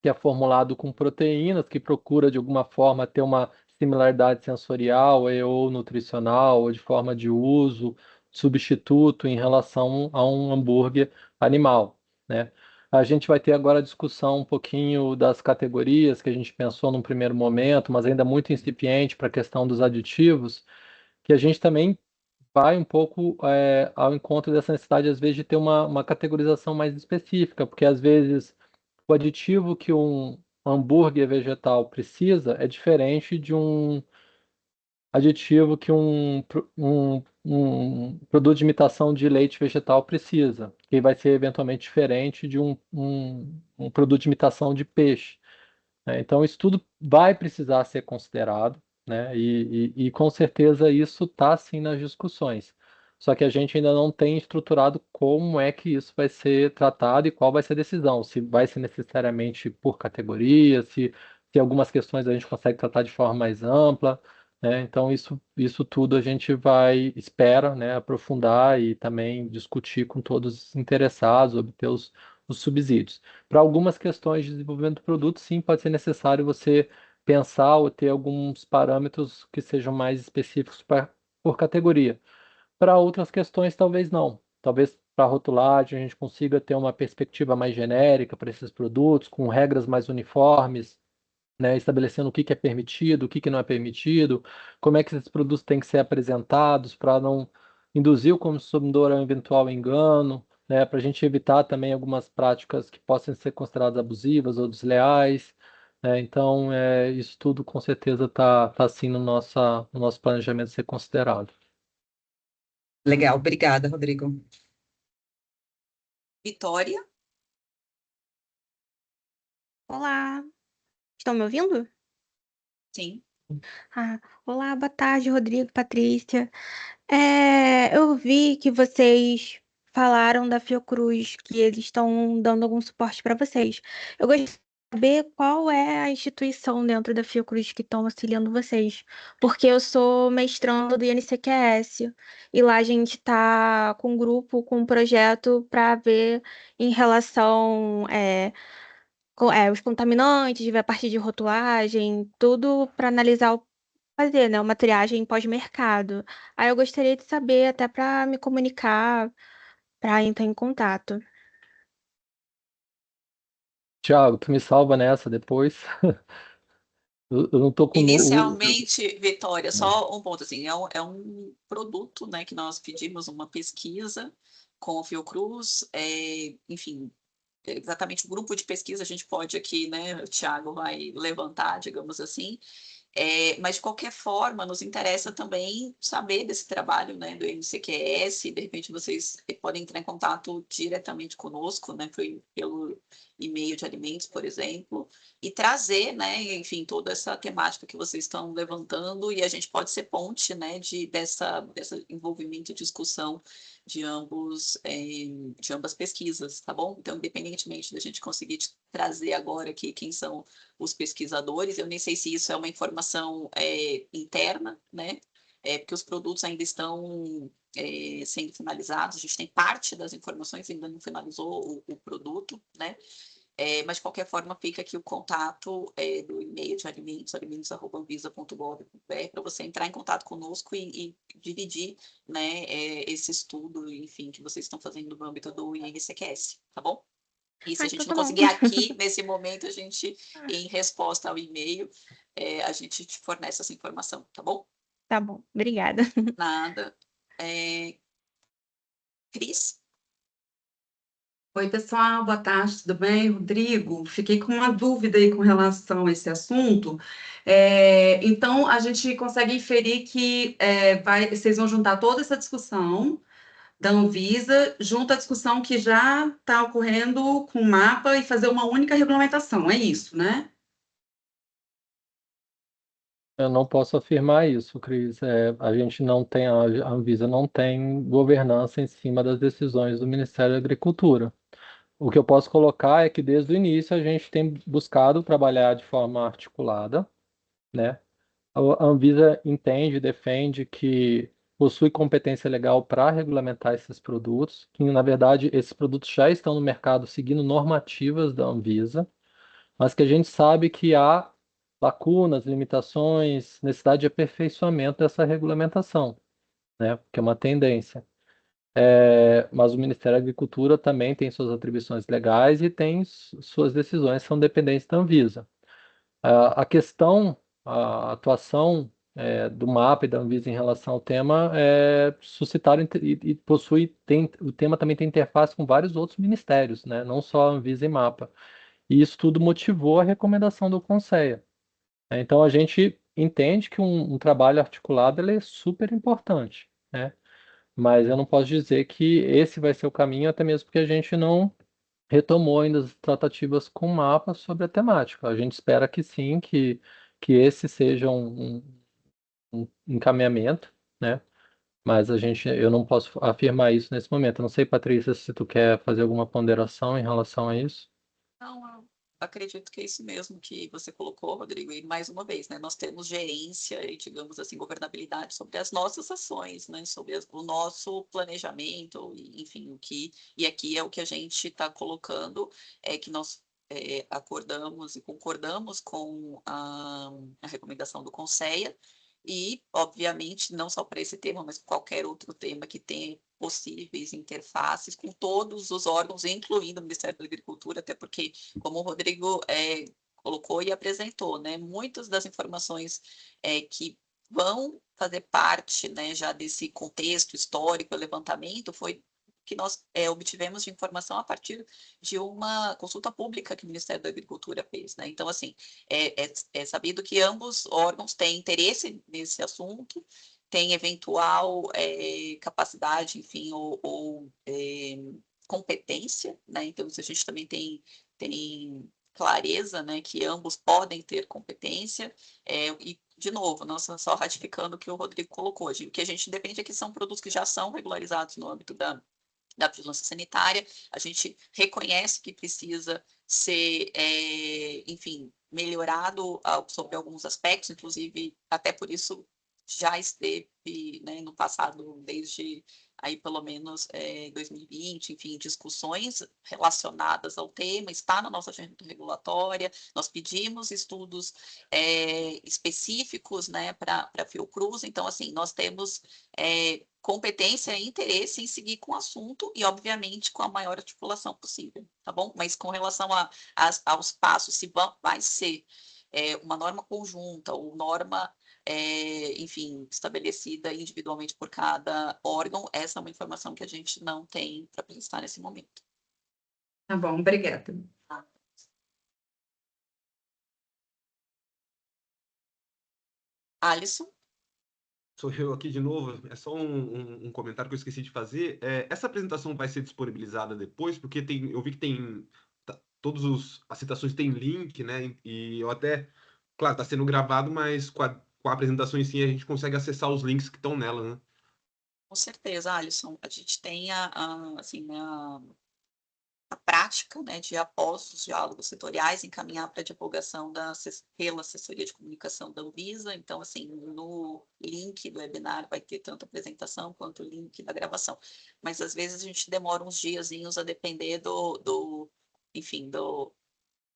que é formulado com proteínas, que procura de alguma forma ter uma similaridade sensorial ou nutricional, ou de forma de uso, substituto em relação a um hambúrguer animal, né? A gente vai ter agora a discussão um pouquinho das categorias que a gente pensou num primeiro momento, mas ainda muito incipiente para a questão dos aditivos, que a gente também vai um pouco ao encontro dessa necessidade, às vezes, de ter uma categorização mais específica, porque às vezes o aditivo que um hambúrguer vegetal precisa é diferente de um aditivo que um produto de imitação de leite vegetal precisa, que vai ser eventualmente diferente de um produto de imitação de peixe, né? Então, isso tudo vai precisar ser considerado, né? E com certeza isso está sim nas discussões. Só que a gente ainda não tem estruturado como é que isso vai ser tratado e qual vai ser a decisão. Se vai ser necessariamente por categoria, se algumas questões a gente consegue tratar de forma mais ampla, né? Então, isso tudo a gente espera, né, aprofundar e também discutir com todos os interessados, obter os subsídios. Para algumas questões de desenvolvimento do produto, sim, pode ser necessário você pensar ou ter alguns parâmetros que sejam mais específicos por categoria. Para outras questões, talvez não. Talvez para a rotulagem a gente consiga ter uma perspectiva mais genérica para esses produtos, com regras mais uniformes, né, estabelecendo o que é permitido, o que não é permitido, como é que esses produtos têm que ser apresentados para não induzir o consumidor a um eventual engano, né, para a gente evitar também algumas práticas que possam ser consideradas abusivas ou desleais, né. Então, isso tudo com certeza está assim no nosso planejamento ser considerado. Legal, obrigada, Rodrigo. Vitória? Olá, estão me ouvindo? Sim. Olá, boa tarde, Rodrigo, Patrícia. Eu vi que vocês falaram da Fiocruz, que eles estão dando algum suporte para vocês. Eu gostaria de saber qual é a instituição dentro da Fiocruz que estão auxiliando vocês, porque eu sou mestranda do INCQS e lá a gente está com um grupo, com um projeto para ver em relação os contaminantes, ver a parte de rotulagem, tudo para analisar fazer, né, uma triagem pós-mercado. Aí eu gostaria de saber, até para me comunicar, para entrar em contato. Tiago, tu me salva nessa depois. Eu não tô com Inicialmente, Vitória, só um ponto assim, é um produto, né, que nós pedimos uma pesquisa com o Fiocruz, enfim, exatamente o grupo de pesquisa a gente pode aqui, né, o Thiago vai levantar, digamos assim, Mas, de qualquer forma, nos interessa também saber desse trabalho, né, do MCQS. De repente, vocês podem entrar em contato diretamente conosco, né, pelo e-mail de alimentos, por exemplo, e trazer, né, enfim, toda essa temática que vocês estão levantando, e a gente pode ser ponte, né, dessa envolvimento e discussão de ambas pesquisas, tá bom? Então, independentemente da gente conseguir trazer agora aqui quem são os pesquisadores, eu nem sei se isso é uma informação interna, né? Porque os produtos ainda estão sendo finalizados, a gente tem parte das informações, ainda não finalizou o produto, né? Mas, de qualquer forma, fica aqui o contato do e-mail de alimentos, alimentos@anvisa.gov.br, para você entrar em contato conosco e dividir, né, esse estudo, enfim, que vocês estão fazendo no âmbito do INCQS, tá bom? E se a gente então não tá bom. conseguir aqui, nesse momento, a gente, em resposta ao e-mail, a gente te fornece essa informação, tá bom? Tá bom, obrigada. Nada. Cris? Oi, pessoal, boa tarde, tudo bem? Rodrigo, fiquei com uma dúvida aí com relação a esse assunto. Então, a gente consegue inferir que vocês vão juntar toda essa discussão da Anvisa junto à discussão que já está ocorrendo com o mapa e fazer uma única regulamentação, é isso, né? Eu não posso afirmar isso, Cris. A gente não tem, a Anvisa não tem governança em cima das decisões do Ministério da Agricultura. O que eu posso colocar é que desde o início a gente tem buscado trabalhar de forma articulada, né? A Anvisa entende, defende que possui competência legal para regulamentar esses produtos, que na verdade esses produtos já estão no mercado seguindo normativas da Anvisa, mas que a gente sabe que há lacunas, limitações, necessidade de aperfeiçoamento dessa regulamentação, né? Que é uma tendência. Mas o Ministério da Agricultura também tem suas atribuições legais e tem suas decisões que são dependentes da Anvisa. A questão, a atuação do MAPA e da Anvisa em relação ao tema suscitaram e o tema também tem interface com vários outros ministérios, né? Não só a Anvisa e MAPA. E isso tudo motivou a recomendação do Conselho. Então a gente entende que um trabalho articulado ele é super importante, né? Mas eu não posso dizer que esse vai ser o caminho, até mesmo porque a gente não retomou ainda as tratativas com o mapa sobre a temática. A gente espera que sim, que esse seja um encaminhamento, né? Mas eu não posso afirmar isso nesse momento. Eu não sei, Patrícia, se tu quer fazer alguma ponderação em relação a isso. Não, eu acredito que é isso mesmo que você colocou, Rodrigo, e mais uma vez, né, nós temos gerência e, digamos assim, governabilidade sobre as nossas ações, né, sobre o nosso planejamento, e, enfim, e aqui é o que a gente está colocando, que nós acordamos e concordamos com a recomendação do Conselho, e, obviamente, não só para esse tema, mas qualquer outro tema que tenha possíveis interfaces com todos os órgãos, incluindo o Ministério da Agricultura, até porque, como o Rodrigo colocou e apresentou, né, muitas das informações que vão fazer parte, né, já desse contexto histórico, levantamento, foi que nós obtivemos de informação a partir de uma consulta pública que o Ministério da Agricultura fez, né? Então, assim, é sabido que ambos órgãos têm interesse nesse assunto, têm eventual capacidade, enfim, ou competência, né? Então, isso a gente também tem clareza, né, que ambos podem ter competência, e, de novo, nós só ratificando o que o Rodrigo colocou, o que a gente depende é que são produtos que já são regularizados no âmbito da vigilância sanitária, a gente reconhece que precisa ser, enfim, melhorado sobre alguns aspectos, inclusive, até por isso já esteve, né, no passado, desde aí pelo menos 2020, enfim, discussões relacionadas ao tema, está na nossa agenda regulatória, nós pedimos estudos específicos, né, para a Fiocruz, então, assim, nós temos competência e interesse em seguir com o assunto e, obviamente, com a maior articulação possível, tá bom? Mas com relação aos passos, se vai ser uma norma conjunta ou norma, enfim, estabelecida individualmente por cada órgão, essa é uma informação que a gente não tem para prestar nesse momento. Tá bom, obrigada. Alisson? Sou eu aqui de novo. É só um comentário que eu esqueci de fazer. Essa apresentação vai ser disponibilizada depois, porque eu vi que tem as citações têm link, né? E eu até, claro, está sendo gravado, mas com a apresentação em si a gente consegue acessar os links que estão nela, né? Com certeza, Alisson. A gente tem assim, a prática, né, de após os diálogos setoriais encaminhar para a divulgação pela assessoria de comunicação da Anvisa. Então, assim, no link do webinar vai ter tanto a apresentação quanto o link da gravação. Mas às vezes a gente demora uns diazinhos a depender enfim,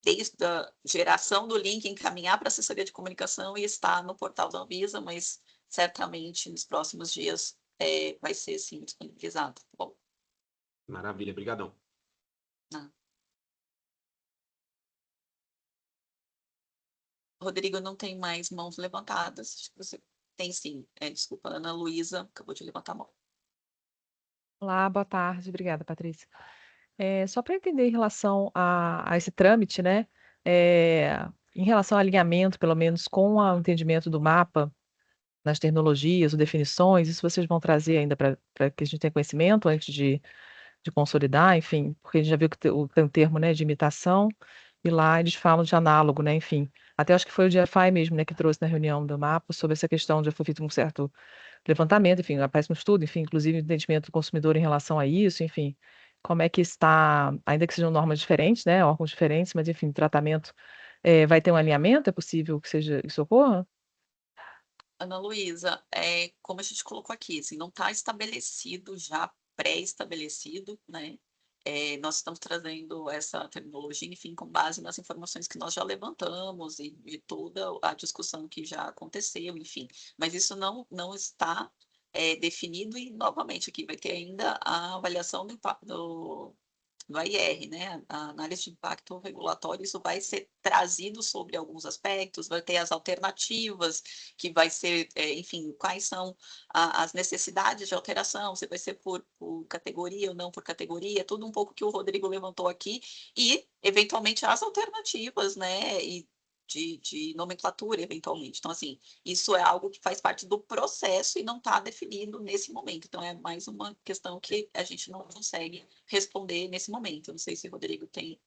desde a geração do link, encaminhar para a assessoria de comunicação e estar no portal da Anvisa, mas certamente nos próximos dias vai ser sim disponibilizado. Tá bom? Maravilha, brigadão. Rodrigo, não tem mais mãos levantadas. Acho que você tem sim. Desculpa, Ana Luísa acabou de levantar a mão. Olá, boa tarde. Obrigada, Patrícia. Só para entender em relação a esse trâmite, né? Em relação ao alinhamento, pelo menos com o entendimento do mapa, nas terminologias ou definições, isso vocês vão trazer ainda para que a gente tenha conhecimento antes de consolidar, enfim, porque a gente já viu que tem um termo, né, de imitação, e lá eles falam de análogo, né, enfim. Até acho que foi o GFI mesmo, né, que trouxe na reunião do mapa sobre essa questão, já foi feito um certo levantamento, enfim, aparece um estudo, enfim, inclusive o entendimento do consumidor em relação a isso, enfim, como é que está, ainda que sejam normas diferentes, né, órgãos diferentes, mas enfim, o tratamento vai ter um alinhamento, é possível que isso ocorra? Ana Luísa, como a gente colocou aqui, assim, não está estabelecido, já pré-estabelecido, né? Nós estamos trazendo essa terminologia, enfim, com base nas informações que nós já levantamos e toda a discussão que já aconteceu, enfim. Mas isso não está definido e, novamente, aqui vai ter ainda a avaliação do impacto do AIR, né? A análise de impacto regulatório, isso vai ser trazido sobre alguns aspectos, vai ter as alternativas, que vai ser, enfim, quais são as necessidades de alteração, se vai ser por categoria ou não por categoria, tudo um pouco que o Rodrigo levantou aqui, e, eventualmente, as alternativas, né? E de nomenclatura, eventualmente. Então, assim, isso é algo que faz parte do processo e não está definido nesse momento. Então, é mais uma questão que a gente não consegue responder nesse momento. Eu não sei se o Rodrigo tem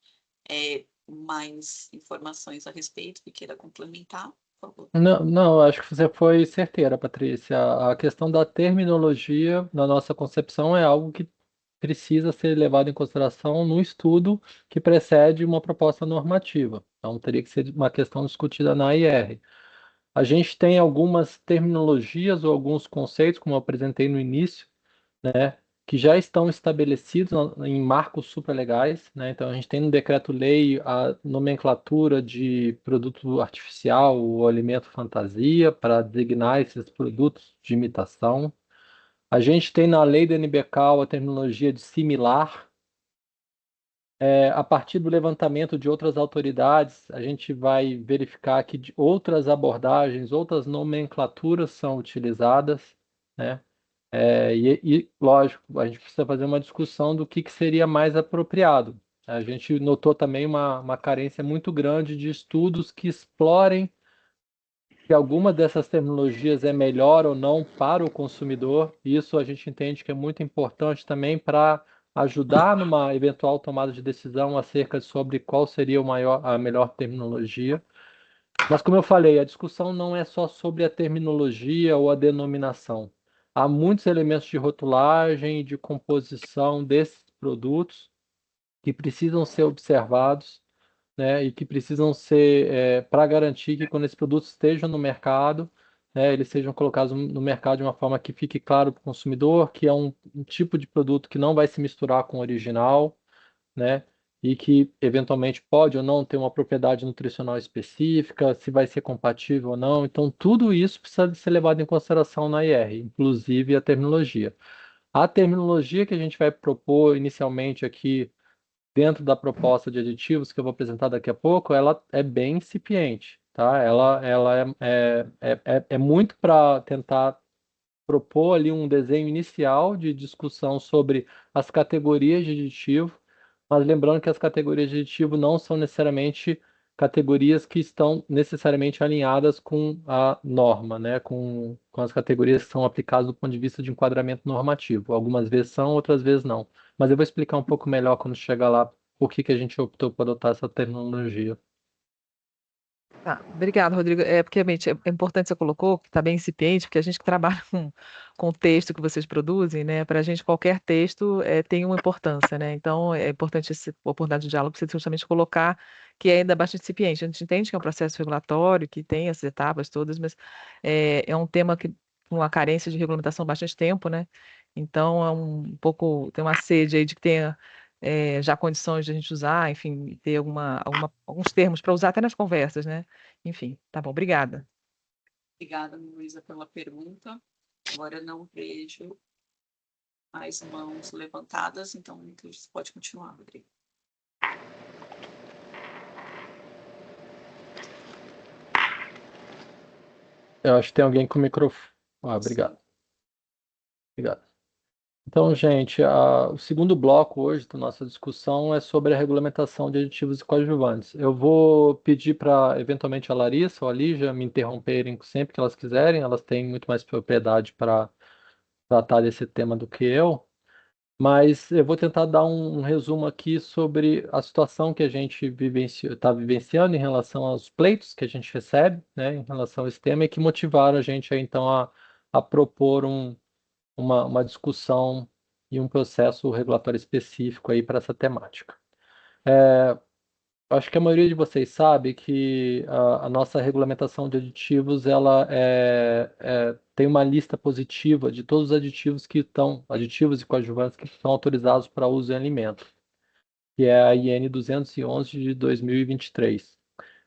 mais informações a respeito que queira complementar, por favor. Não, acho que você foi certeira, Patrícia. A questão da terminologia, na nossa concepção, é algo que precisa ser levado em consideração no estudo que precede uma proposta normativa. Então, teria que ser uma questão discutida na AIR. A gente tem algumas terminologias ou alguns conceitos, como eu apresentei no início, né, que já estão estabelecidos em marcos supralegais, né? Então, a gente tem no decreto-lei a nomenclatura de produto artificial ou alimento fantasia para designar esses produtos de imitação. A gente tem na lei da NBCAL a terminologia de similar. A partir do levantamento de outras autoridades, a gente vai verificar que outras abordagens, outras nomenclaturas são utilizadas, né? Lógico, a gente precisa fazer uma discussão do que seria mais apropriado. A gente notou também uma carência muito grande de estudos que explorem se alguma dessas terminologias é melhor ou não para o consumidor. Isso a gente entende que é muito importante também para ajudar numa eventual tomada de decisão acerca sobre qual seria a melhor terminologia. Mas, como eu falei, a discussão não é só sobre a terminologia ou a denominação. Há muitos elementos de rotulagem e de composição desses produtos que precisam ser observados, né, e que precisam ser para garantir que quando esses produtos estejam no mercado, né, eles sejam colocados no mercado de uma forma que fique claro para o consumidor que é um tipo de produto que não vai se misturar com o original, né, e que eventualmente pode ou não ter uma propriedade nutricional específica, se vai ser compatível ou não. Então, tudo isso precisa ser levado em consideração na IR, inclusive a terminologia. A terminologia que a gente vai propor inicialmente aqui dentro da proposta de aditivos que eu vou apresentar daqui a pouco, ela é bem incipiente, tá? Ela é muito para tentar propor ali um desenho inicial de discussão sobre as categorias de aditivo, mas lembrando que as categorias de aditivo não são necessariamente categorias que estão necessariamente alinhadas com a norma, né, com as categorias que são aplicadas do ponto de vista de enquadramento normativo. Algumas vezes são, outras vezes não. Mas eu vou explicar um pouco melhor quando chegar lá por que a gente optou por adotar essa terminologia. Tá, obrigada, Rodrigo. É porque realmente é importante você colocou que está bem incipiente, porque a gente que trabalha com o texto que vocês produzem, né? Para a gente qualquer texto tem uma importância, né? Então é importante essa oportunidade de diálogo você justamente colocar que é ainda bastante incipiente. A gente entende que é um processo regulatório, que tem essas etapas todas, mas é um tema que com uma carência de regulamentação há bastante tempo, né? Então é um pouco tem uma sede aí de que tenha já condições de a gente usar, enfim, ter alguns termos para usar até nas conversas, né? Enfim, tá bom, obrigada. Obrigada, Luísa, pela pergunta. Agora eu não vejo mais mãos levantadas, então você pode continuar, Rodrigo. Eu acho que tem alguém com o microfone. Obrigado. Obrigado. Então, gente, o segundo bloco hoje da nossa discussão é sobre a regulamentação de aditivos e coadjuvantes. Eu vou pedir para, eventualmente, a Larissa ou a Lígia me interromperem sempre que elas quiserem, elas têm muito mais propriedade para tratar desse tema do que eu, mas eu vou tentar dar um resumo aqui sobre a situação que a gente está vivenciando em relação aos pleitos que a gente recebe, né, em relação a esse tema e que motivaram a gente, aí, então, a propor uma discussão e um processo regulatório específico aí para essa temática. Acho que a maioria de vocês sabe que a nossa regulamentação de aditivos ela tem uma lista positiva de todos os aditivos aditivos e coadjuvantes que estão autorizados para uso em alimentos, que é a IN 211 de 2023.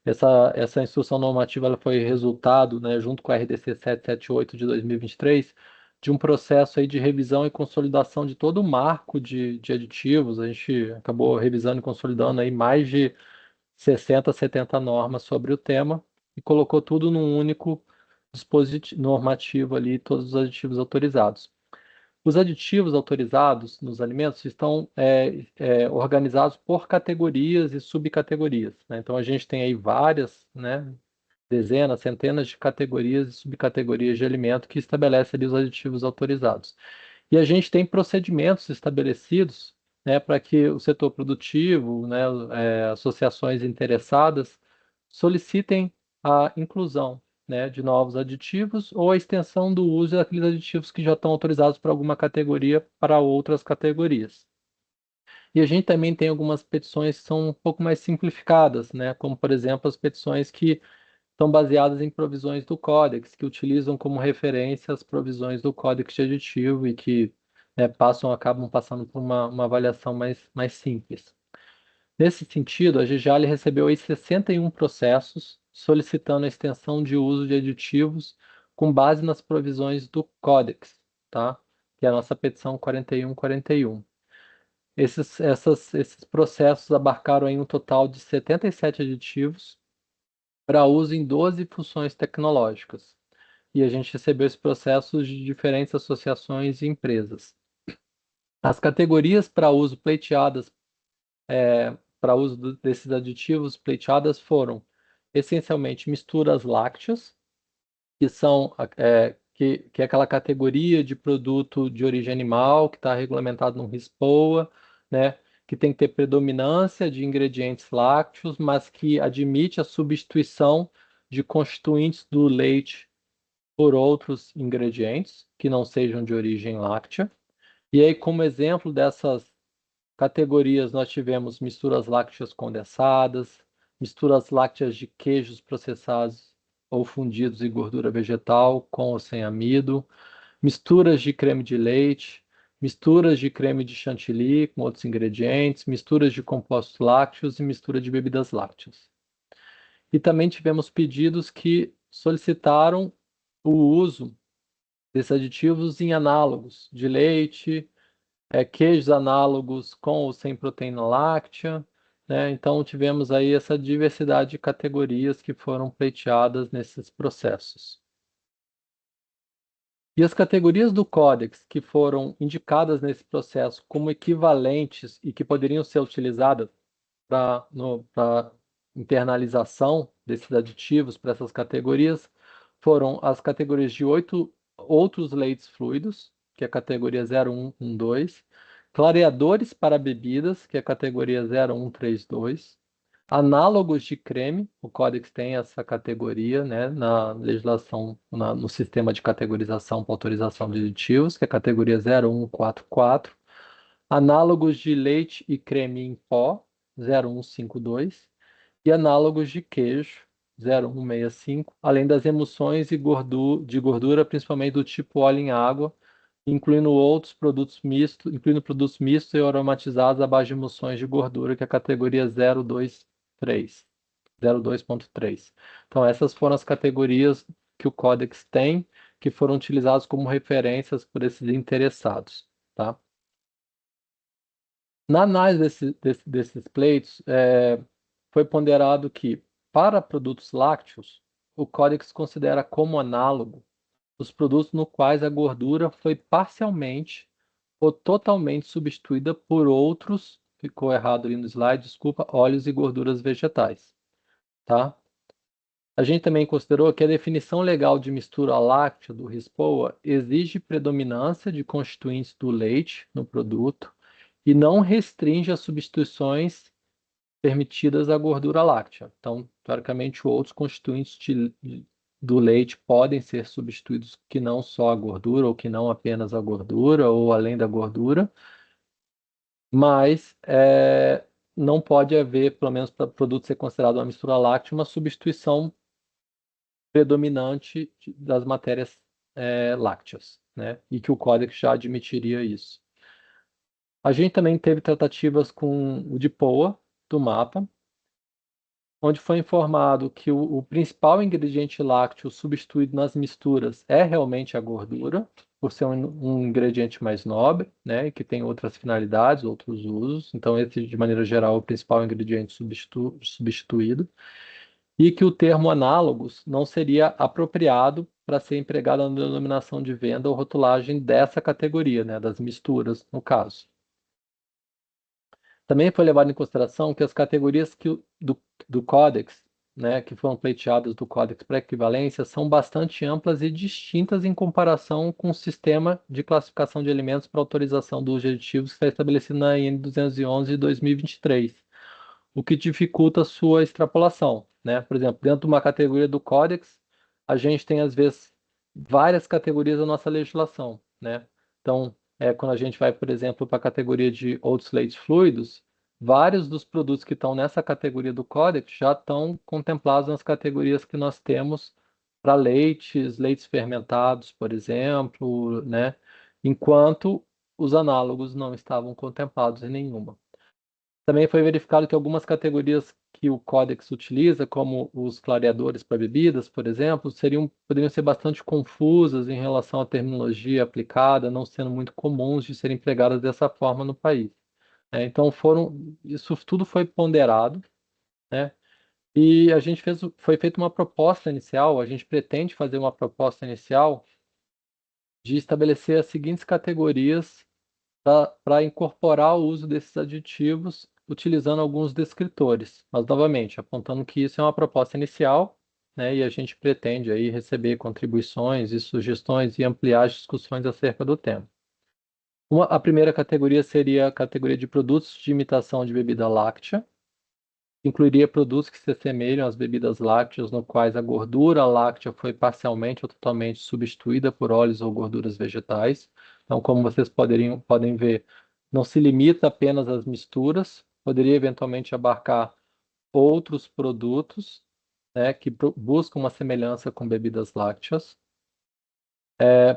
Essa instrução normativa ela foi resultado, né, junto com a RDC 778 de 2023, de um processo aí de revisão e consolidação de todo o marco de aditivos. A gente acabou revisando e consolidando aí mais de 60, 70 normas sobre o tema e colocou tudo num único dispositivo normativo ali, todos os aditivos autorizados. Os aditivos autorizados nos alimentos estão organizados por categorias e subcategorias, né? Então a gente tem aí várias, né, dezenas, centenas de categorias e subcategorias de alimento que estabelecem ali os aditivos autorizados. E a gente tem procedimentos estabelecidos, né, para que o setor produtivo, né, associações interessadas solicitem a inclusão, né, de novos aditivos ou a extensão do uso daqueles aditivos que já estão autorizados para alguma categoria para outras categorias. E a gente também tem algumas petições que são um pouco mais simplificadas, né, como, por exemplo, as petições que estão baseadas em provisões do Códex, que utilizam como referência as provisões do Códex de aditivo e que, né, acabam passando por uma avaliação mais simples. Nesse sentido, a GIGAL recebeu aí 61 processos solicitando a extensão de uso de aditivos com base nas provisões do Códex, tá? Que é a nossa petição 4141. Esses processos abarcaram aí um total de 77 aditivos para uso em 12 funções tecnológicas. E a gente recebeu esses processos de diferentes associações e empresas. As categorias para uso pleiteadas, para uso desses aditivos pleiteadas foram essencialmente misturas lácteas, que são que é aquela categoria de produto de origem animal que está regulamentado no RISPOA, né? Que tem que ter predominância de ingredientes lácteos, mas que admite a substituição de constituintes do leite por outros ingredientes que não sejam de origem láctea. E aí, como exemplo dessas categorias, nós tivemos misturas lácteas condensadas, misturas lácteas de queijos processados ou fundidos e gordura vegetal, com ou sem amido, misturas de creme de leite, misturas de creme de chantilly com outros ingredientes, misturas de compostos lácteos e mistura de bebidas lácteas. E também tivemos pedidos que solicitaram o uso desses aditivos em análogos de leite, queijos análogos com ou sem proteína láctea, né? Então tivemos aí essa diversidade de categorias que foram pleiteadas nesses processos. E as categorias do Códex que foram indicadas nesse processo como equivalentes e que poderiam ser utilizadas internalização desses aditivos para essas categorias foram as categorias de 8 outros leites fluidos, que é a categoria 0112, clareadores para bebidas, que é a categoria 0132, análogos de creme, o Códex tem essa categoria, né, na legislação, no sistema de categorização para autorização de aditivos, que é a categoria 0144, análogos de leite e creme em pó, 0152, e análogos de queijo, 0165, além das emulsões de gordura, principalmente do tipo óleo em água, incluindo produtos mistos e aromatizados à base de emulsões de gordura, que é a categoria 02.3. Então, essas foram as categorias que o Códex tem, que foram utilizadas como referências por esses interessados, tá? Na análise desses pleitos, foi ponderado que, para produtos lácteos, o Códex considera como análogo os produtos no quais a gordura foi parcialmente ou totalmente substituída por outros, ficou errado ali no slide, desculpa, óleos e gorduras vegetais, tá? A gente também considerou que a definição legal de mistura láctea do RISPOA exige predominância de constituintes do leite no produto e não restringe as substituições permitidas à gordura láctea. Então, teoricamente, outros constituintes do leite podem ser substituídos que não só a gordura, ou que não apenas a gordura, ou além da gordura, mas não pode haver, pelo menos para o produto ser considerado uma mistura láctea, uma substituição predominante das matérias lácteas, né? E que o Códex já admitiria isso. A gente também teve tratativas com o DIPOA, do mapa, onde foi informado que o principal ingrediente lácteo substituído nas misturas é realmente a gordura, por ser um ingrediente mais nobre, né, e que tem outras finalidades, outros usos. Então, esse, de maneira geral, é o principal ingrediente substituído. E que o termo análogos não seria apropriado para ser empregado na denominação de venda ou rotulagem dessa categoria, né, das misturas, no caso. Também foi levado em consideração que as categorias do Códex, né, que foram pleiteadas do Códex para equivalência, são bastante amplas e distintas em comparação com o sistema de classificação de alimentos para autorização do uso de aditivos que está estabelecido na IN 211 de 2023, o que dificulta a sua extrapolação, né? Por exemplo, dentro de uma categoria do Códex, a gente tem, às vezes, várias categorias da nossa legislação, né? Então, quando a gente vai, por exemplo, para a categoria de outros leites fluidos, vários dos produtos que estão nessa categoria do Códex já estão contemplados nas categorias que nós temos para leites fermentados, por exemplo, né? Enquanto os análogos não estavam contemplados em nenhuma. Também foi verificado que algumas categorias que o Códex utiliza, como os clareadores para bebidas, por exemplo, poderiam ser bastante confusas em relação à terminologia aplicada, não sendo muito comuns de serem empregadas dessa forma no país. Então, isso tudo foi ponderado, né? E foi feita uma proposta inicial, a gente pretende fazer uma proposta inicial de estabelecer as seguintes categorias para incorporar o uso desses aditivos utilizando alguns descritores, mas novamente apontando que isso é uma proposta inicial, né, e a gente pretende aí receber contribuições e sugestões e ampliar as discussões acerca do tema. A primeira categoria seria a categoria de produtos de imitação de bebida láctea, incluiria produtos que se assemelham às bebidas lácteas, no quais a gordura láctea foi parcialmente ou totalmente substituída por óleos ou gorduras vegetais. Então, como vocês podem ver, não se limita apenas às misturas, poderia eventualmente abarcar outros produtos, né, que buscam uma semelhança com bebidas lácteas.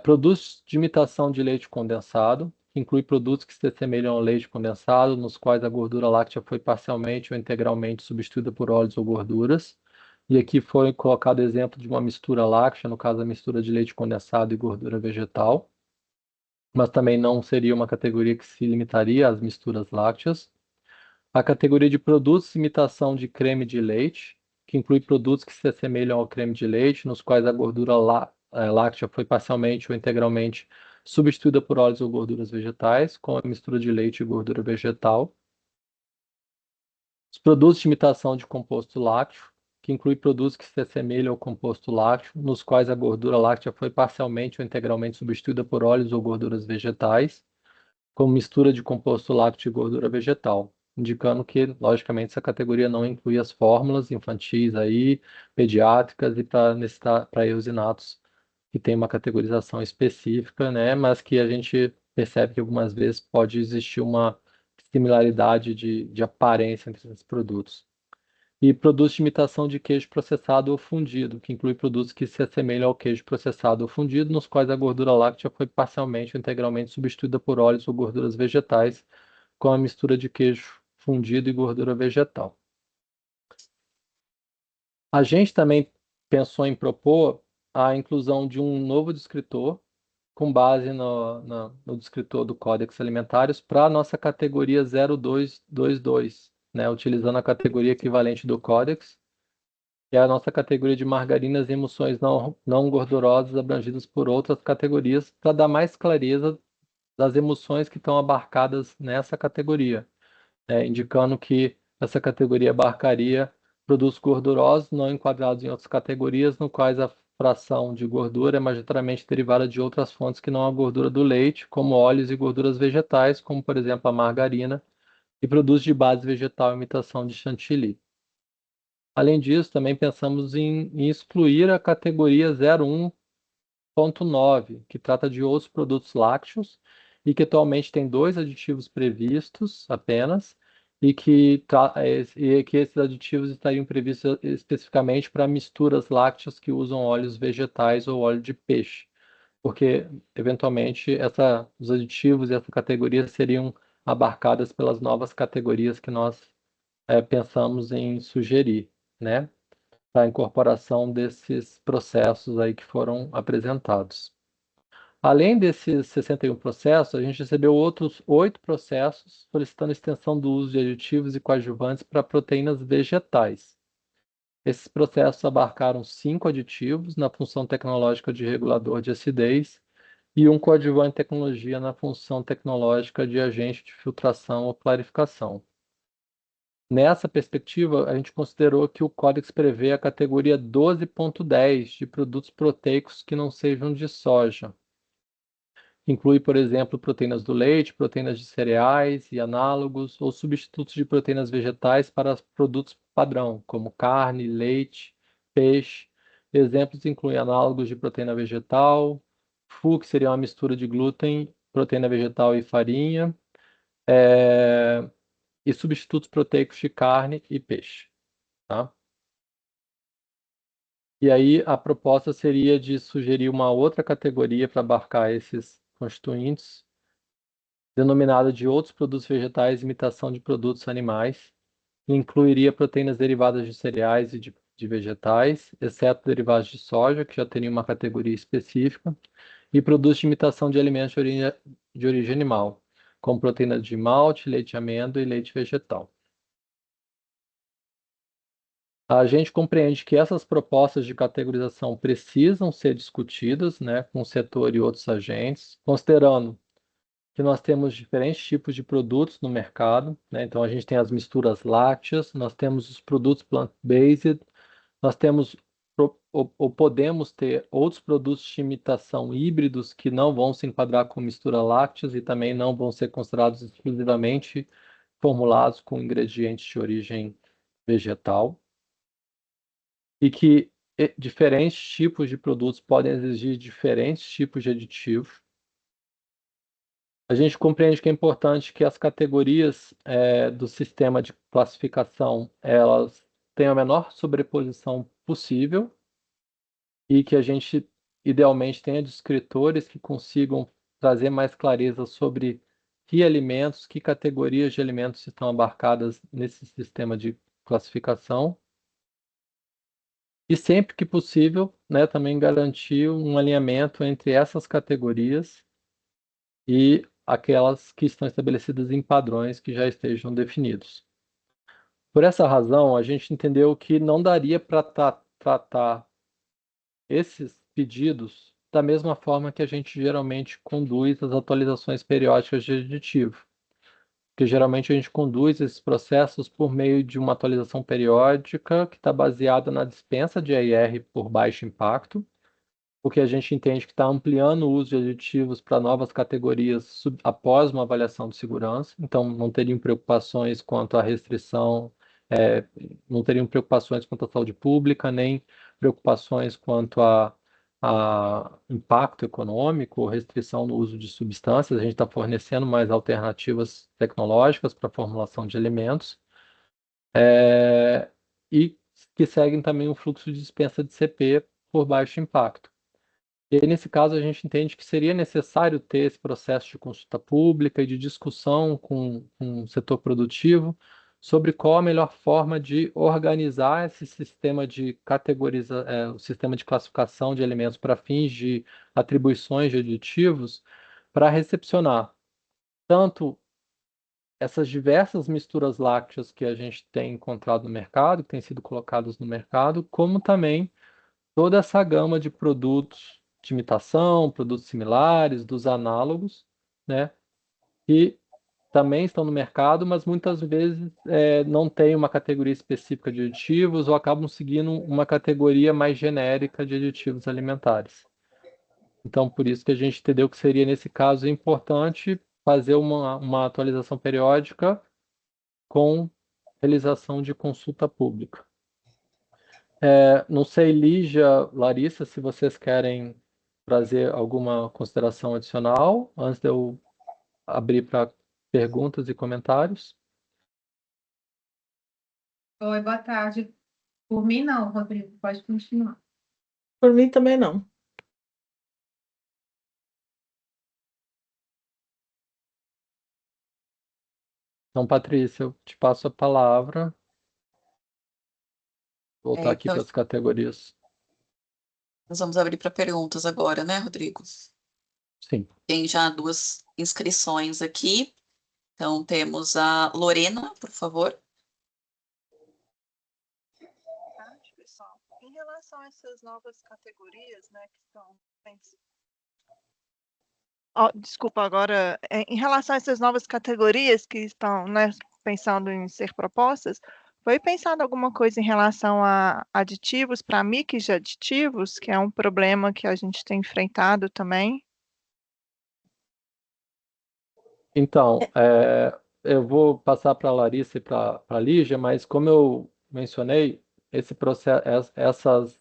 Produtos de imitação de leite condensado, que inclui produtos que se assemelham ao leite condensado, nos quais a gordura láctea foi parcialmente ou integralmente substituída por óleos ou gorduras. E aqui foi colocado o exemplo de uma mistura láctea, no caso a mistura de leite condensado e gordura vegetal, mas também não seria uma categoria que se limitaria às misturas lácteas. A categoria de produtos de imitação de creme de leite, que inclui produtos que se assemelham ao creme de leite, nos quais a gordura láctea foi parcialmente ou integralmente substituída por óleos ou gorduras vegetais, com a mistura de leite e gordura vegetal. Os produtos de imitação de composto lácteo, que inclui produtos que se assemelham ao composto lácteo, nos quais a gordura láctea foi parcialmente ou integralmente substituída por óleos ou gorduras vegetais, como mistura de composto lácteo e gordura vegetal, indicando que, logicamente, essa categoria não inclui as fórmulas infantis aí, pediátricas e para eosinatos, que tem uma categorização específica, né, mas que a gente percebe que algumas vezes pode existir uma similaridade de aparência entre esses produtos. E produtos de imitação de queijo processado ou fundido, que inclui produtos que se assemelham ao queijo processado ou fundido, nos quais a gordura láctea foi parcialmente ou integralmente substituída por óleos ou gorduras vegetais, com a mistura de queijo fundido e gordura vegetal. A gente também pensou em propor a inclusão de um novo descritor, com base no descritor do Códex Alimentários, para a nossa categoria 0222, né, utilizando a categoria equivalente do Códex, que é a nossa categoria de margarinas e emulsões não gordurosas abrangidas por outras categorias, para dar mais clareza das emulsões que estão abarcadas nessa categoria, né, indicando que essa categoria abarcaria produtos gordurosos não enquadrados em outras categorias, no quais a fração de gordura é majoritariamente derivada de outras fontes que não a gordura do leite, como óleos e gorduras vegetais, como por exemplo a margarina, e produtos de base vegetal imitação de chantilly. Além disso, também pensamos em excluir a categoria 01.9, que trata de outros produtos lácteos e que atualmente tem 2 aditivos previstos apenas, e que esses aditivos estariam previstos especificamente para misturas lácteas que usam óleos vegetais ou óleo de peixe, porque eventualmente os aditivos e essa categoria seriam abarcadas pelas novas categorias que nós pensamos em sugerir, né, para a incorporação desses processos aí que foram apresentados. Além desses 61 processos, a gente recebeu outros 8 processos solicitando extensão do uso de aditivos e coadjuvantes para proteínas vegetais. Esses processos abarcaram 5 aditivos na função tecnológica de regulador de acidez e um coadjuvante de tecnologia na função tecnológica de agente de filtração ou clarificação. Nessa perspectiva, a gente considerou que o Códex prevê a categoria 12.10 de produtos proteicos que não sejam de soja. Inclui, por exemplo, proteínas do leite, proteínas de cereais e análogos, ou substitutos de proteínas vegetais para produtos padrão, como carne, leite, peixe. Exemplos incluem análogos de proteína vegetal, FU, que seria uma mistura de glúten, proteína vegetal e farinha, e substitutos proteicos de carne e peixe. Tá? E aí a proposta seria de sugerir uma outra categoria para abarcar esses constituintes, denominada de outros produtos vegetais, imitação de produtos animais, que incluiria proteínas derivadas de cereais e de vegetais, exceto derivados de soja, que já teria uma categoria específica, e produtos de imitação de alimentos de origem animal, como proteínas de malte, leite de amêndoa e leite vegetal. A gente compreende que essas propostas de categorização precisam ser discutidas, né, com o setor e outros agentes, considerando que nós temos diferentes tipos de produtos no mercado, né? Então a gente tem as misturas lácteas, nós temos os produtos plant-based, nós temos ou podemos ter outros produtos de imitação híbridos que não vão se enquadrar com mistura lácteas e também não vão ser considerados exclusivamente formulados com ingredientes de origem vegetal. E que diferentes tipos de produtos podem exigir diferentes tipos de aditivos. A gente compreende que é importante que as categorias do sistema de classificação elas tenham a menor sobreposição possível e que a gente idealmente tenha descritores que consigam trazer mais clareza sobre que alimentos, que categorias de alimentos estão abarcadas nesse sistema de classificação. E sempre que possível, né, também garantir um alinhamento entre essas categorias e aquelas que estão estabelecidas em padrões que já estejam definidos. Por essa razão, a gente entendeu que não daria para tratar esses pedidos da mesma forma que a gente geralmente conduz as atualizações periódicas de aditivo. porque geralmente a gente conduz esses processos por meio de uma atualização periódica que está baseada na dispensa de AIR por baixo impacto, porque a gente entende que está ampliando o uso de aditivos para novas categorias após uma avaliação de segurança, então não teriam preocupações quanto à restrição, não teriam preocupações quanto à saúde pública, nem preocupações quanto a impacto econômico ou restrição no uso de substâncias. A gente está fornecendo mais alternativas tecnológicas para a formulação de alimentos, e que seguem também o fluxo de dispensa de CP por baixo impacto. E aí, nesse caso, a gente entende que seria necessário ter esse processo de consulta pública e de discussão com o setor produtivo sobre qual a melhor forma de organizar esse sistema de o sistema de classificação de alimentos para fins de atribuições de aditivos para recepcionar tanto essas diversas misturas lácteas que a gente tem encontrado no mercado, que têm sido colocadas no mercado, como também toda essa gama de produtos de imitação, produtos similares, dos análogos, né, que também estão no mercado, mas muitas vezes não tem uma categoria específica de aditivos ou acabam seguindo uma categoria mais genérica de aditivos alimentares. Então, por isso que a gente entendeu que seria, nesse caso, importante fazer uma atualização periódica com realização de consulta pública. Não sei, Lígia, Larissa, se vocês querem trazer alguma consideração adicional antes de eu abrir para perguntas e comentários. Oi, boa tarde. Por mim, não, Rodrigo, pode continuar. Por mim também não. Então, Patrícia, eu te passo a palavra. Voltar aqui Então, para as categorias. nós vamos abrir para perguntas agora, né, Rodrigo? Sim. Tem já 2 inscrições aqui. Então, temos a Lorena, por favor. Boa tarde, pessoal. Em relação a essas novas categorias, né, que estão... desculpa, agora, em relação a essas novas categorias que estão, né, pensando em ser propostas, foi pensado alguma coisa em relação a aditivos, para mix de aditivos, que é um problema que a gente tem enfrentado também? Então, eu vou passar para a Larissa e para a Lígia, mas como eu mencionei, esse processo, essas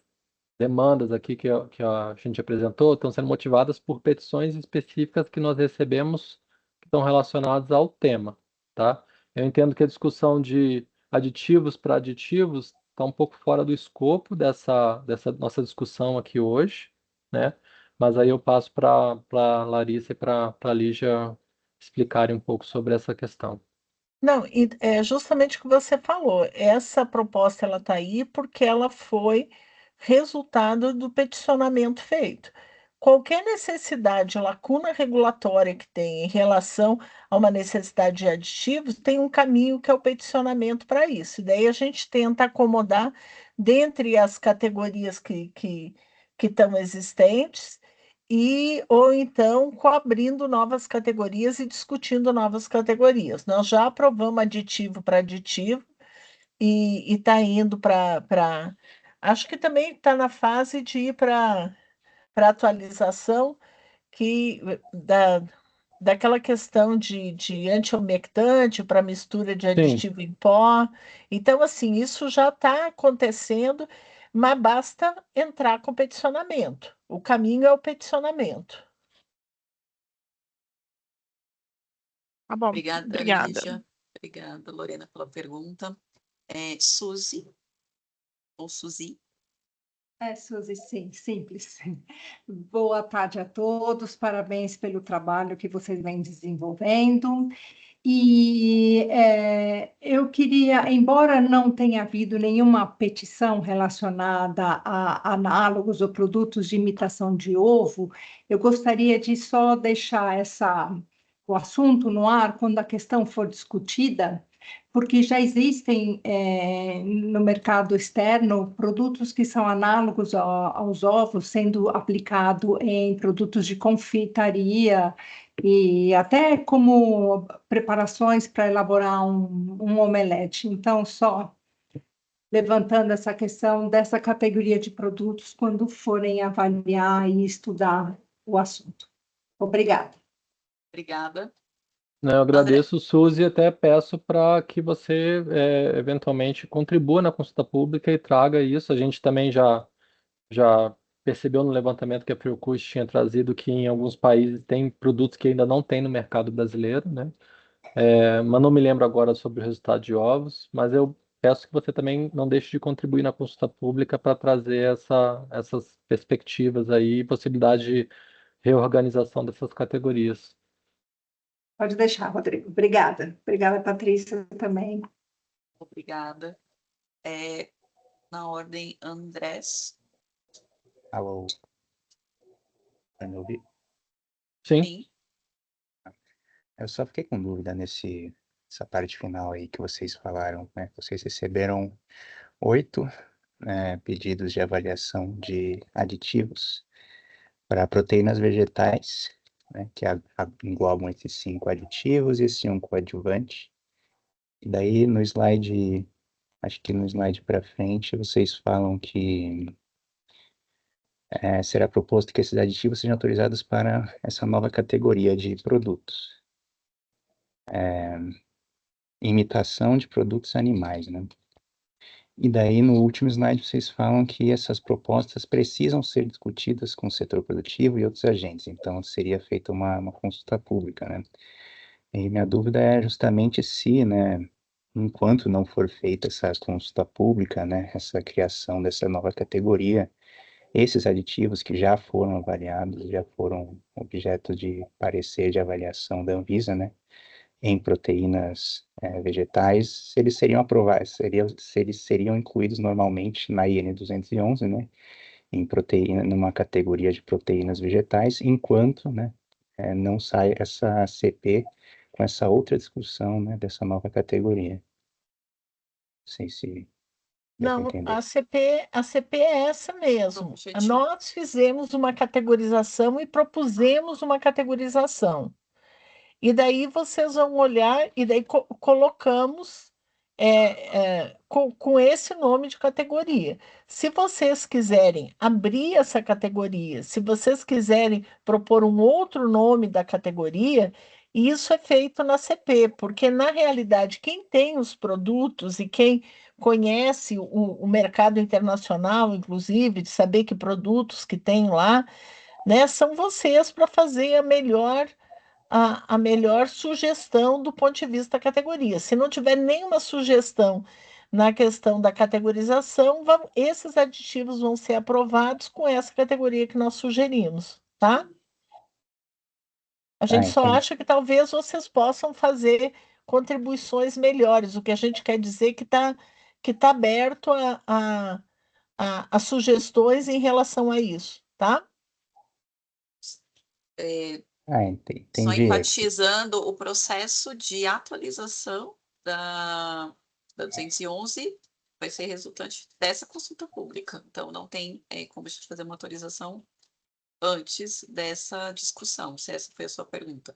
demandas aqui que a gente apresentou estão sendo motivadas por petições específicas que nós recebemos que estão relacionadas ao tema, tá? Eu entendo que a discussão de aditivos para aditivos está um pouco fora do escopo dessa nossa discussão aqui hoje, né? Mas aí eu passo para a Larissa e para a Lígia explicarem um pouco sobre essa questão. Não, é justamente o que você falou. Essa proposta ela está aí porque ela foi resultado do peticionamento feito. Qualquer necessidade, lacuna regulatória que tem em relação a uma necessidade de aditivos, tem um caminho que é o peticionamento para isso. E daí a gente tenta acomodar dentre as categorias que estão existentes ou então abrindo novas categorias e discutindo novas categorias. Nós já aprovamos aditivo para aditivo e está indo para. Acho que também está na fase de ir para atualização daquela questão de antiumectante para mistura de aditivo em pó. Então, assim, isso já está acontecendo, mas basta entrar com peticionamento. O caminho é o peticionamento. Tá bom, Obrigada, obrigada. Lígia. Obrigada, Lorena, pela pergunta. Suzy, ou Suzy? Suzy, sim, simples. Boa tarde a todos, parabéns pelo trabalho que vocês vêm desenvolvendo. E eu queria, embora não tenha havido nenhuma petição relacionada a análogos ou produtos de imitação de ovo, eu gostaria de só deixar o assunto no ar quando a questão for discutida, porque já existem no mercado externo produtos que são análogos aos ovos sendo aplicado em produtos de confeitaria e até como preparações para elaborar um omelete. Então, só levantando essa questão dessa categoria de produtos quando forem avaliar e estudar o assunto. Obrigada. Obrigada. Né, eu agradeço, Suzy, e até peço para que você eventualmente contribua na consulta pública e traga isso. A gente também já percebeu no levantamento que a Fiocruz tinha trazido que em alguns países tem produtos que ainda não tem no mercado brasileiro, né? Mas não me lembro agora sobre o resultado de ovos, mas eu peço que você também não deixe de contribuir na consulta pública para trazer essas perspectivas aí, possibilidade de reorganização dessas categorias. Pode deixar, Rodrigo. Obrigada. Obrigada, Patrícia, também. Obrigada. Na ordem, Andrés. Alô, tá me ouvir? Sim. Eu só fiquei com dúvida nessa parte final aí que vocês falaram, né? Vocês receberam 8 pedidos de avaliação de aditivos para proteínas vegetais, né? Que englobam esses 5 aditivos e esse 1 coadjuvante. E daí no slide, acho que no slide para frente, vocês falam que será proposto que esses aditivos sejam autorizados para essa nova categoria de produtos. Imitação de produtos animais, né? E daí, no último slide, vocês falam que essas propostas precisam ser discutidas com o setor produtivo e outros agentes, então seria feita uma consulta pública, né? E minha dúvida é justamente se, né, enquanto não for feita essa consulta pública, né, essa criação dessa nova categoria, esses aditivos que já foram avaliados, já foram objeto de parecer de avaliação da Anvisa, né, em proteínas vegetais, se eles seriam aprovados, se eles seriam incluídos normalmente na IN 211, né, em proteína, numa categoria de proteínas vegetais, enquanto, né, não sai essa CP com essa outra discussão, né, dessa nova categoria. Não sei se deu para Não, entender. a CP é essa mesmo. Nós fizemos uma categorização e propusemos uma categorização. E daí vocês vão olhar, e daí colocamos com esse nome de categoria. Se vocês quiserem abrir essa categoria, se vocês quiserem propor um outro nome da categoria, isso é feito na CP, porque na realidade quem tem os produtos e quem conhece o mercado internacional, inclusive, de saber que produtos que tem lá, né, são vocês para fazer a melhor sugestão do ponto de vista da categoria. Se não tiver nenhuma sugestão na questão da categorização, esses aditivos vão ser aprovados com essa categoria que nós sugerimos, tá? A gente só acha que talvez vocês possam fazer contribuições melhores. O que a gente quer dizer é que tá aberto a sugestões em relação a isso, tá? Só enfatizando o processo de atualização da 211 vai ser resultante dessa consulta pública. Então, não tem como a gente fazer uma atualização antes dessa discussão, se essa foi a sua pergunta.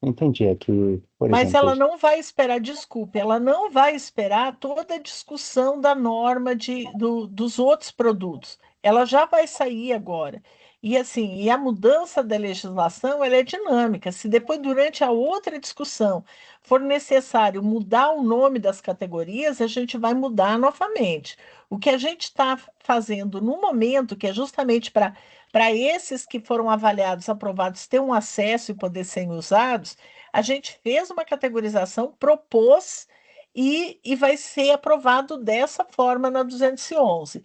Entendi, é que, por Mas exemplo... ela não vai esperar, desculpe, ela não vai esperar toda a discussão da norma dos outros produtos. Ela já vai sair agora. E assim, e a mudança da legislação, ela é dinâmica. Se depois, durante a outra discussão, for necessário mudar o nome das categorias, a gente vai mudar novamente. O que a gente está fazendo no momento, que é justamente para esses que foram avaliados, aprovados, ter um acesso e poder serem usados, a gente fez uma categorização, propôs e vai ser aprovado dessa forma na 211.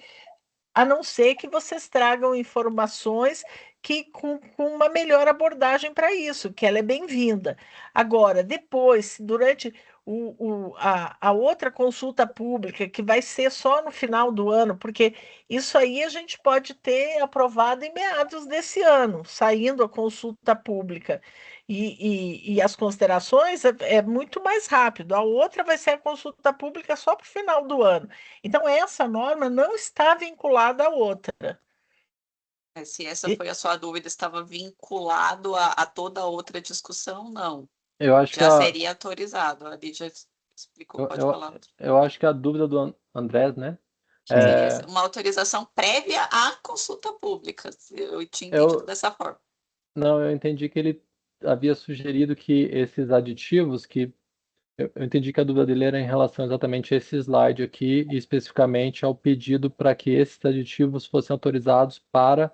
A não ser que vocês tragam informações que com uma melhor abordagem para isso, que ela é bem-vinda. Agora, depois, durante a outra consulta pública, que vai ser só no final do ano, porque isso aí a gente pode ter aprovado em meados desse ano, saindo a consulta pública. E as considerações é muito mais rápido. A outra vai ser a consulta pública só para o final do ano. Então, essa norma não está vinculada à outra. Se essa E foi a sua dúvida, estava vinculado a toda outra discussão, não. eu acho que Já a, seria autorizado. A Lídia explicou, eu, pode eu, falar. eu acho que a dúvida do Andrés, né? Seria É, uma autorização prévia à consulta pública. Eu tinha entendido eu, dessa forma. não, eu entendi que ele havia sugerido que esses aditivos que eu entendi que a dúvida dele era em relação exatamente a esse slide aqui, e especificamente ao pedido para que esses aditivos fossem autorizados para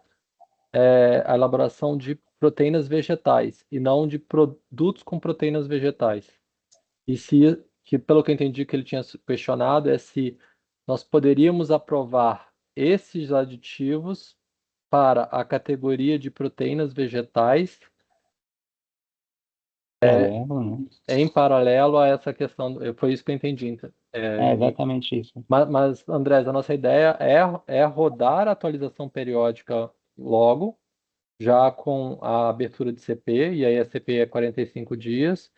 a elaboração de proteínas vegetais e não de produtos com proteínas vegetais. E se, que pelo que eu entendi que ele tinha questionado, é se nós poderíamos aprovar esses aditivos para a categoria de proteínas vegetais Paralelo, né? em paralelo a essa questão. Foi isso que eu entendi. É exatamente isso. Mas, Andrés, a nossa ideia é rodar a atualização periódica logo, já com a abertura de CP, e aí a CP é 45 dias,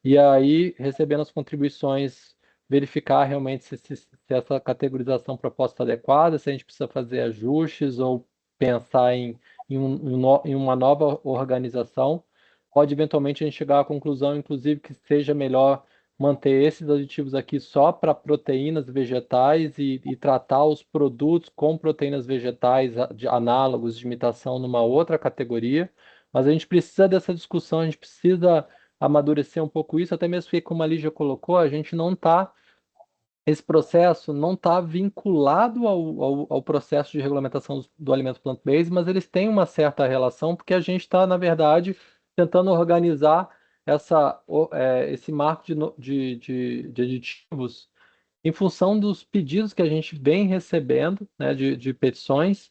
e aí, recebendo as contribuições, verificar realmente se essa categorização proposta é adequada, se a gente precisa fazer ajustes ou pensar em uma nova organização. Pode eventualmente a gente chegar à conclusão, inclusive, que seja melhor manter esses aditivos aqui só para proteínas vegetais e tratar os produtos com proteínas vegetais de análogos de imitação numa outra categoria. Mas a gente precisa dessa discussão, a gente precisa amadurecer um pouco isso, até mesmo porque, como a Lígia colocou, a gente não está, esse processo não está vinculado ao processo de regulamentação do alimento plant-based, mas eles têm uma certa relação, porque a gente está, na verdade, tentando organizar esse marco de aditivos em função dos pedidos que a gente vem recebendo, né, de petições,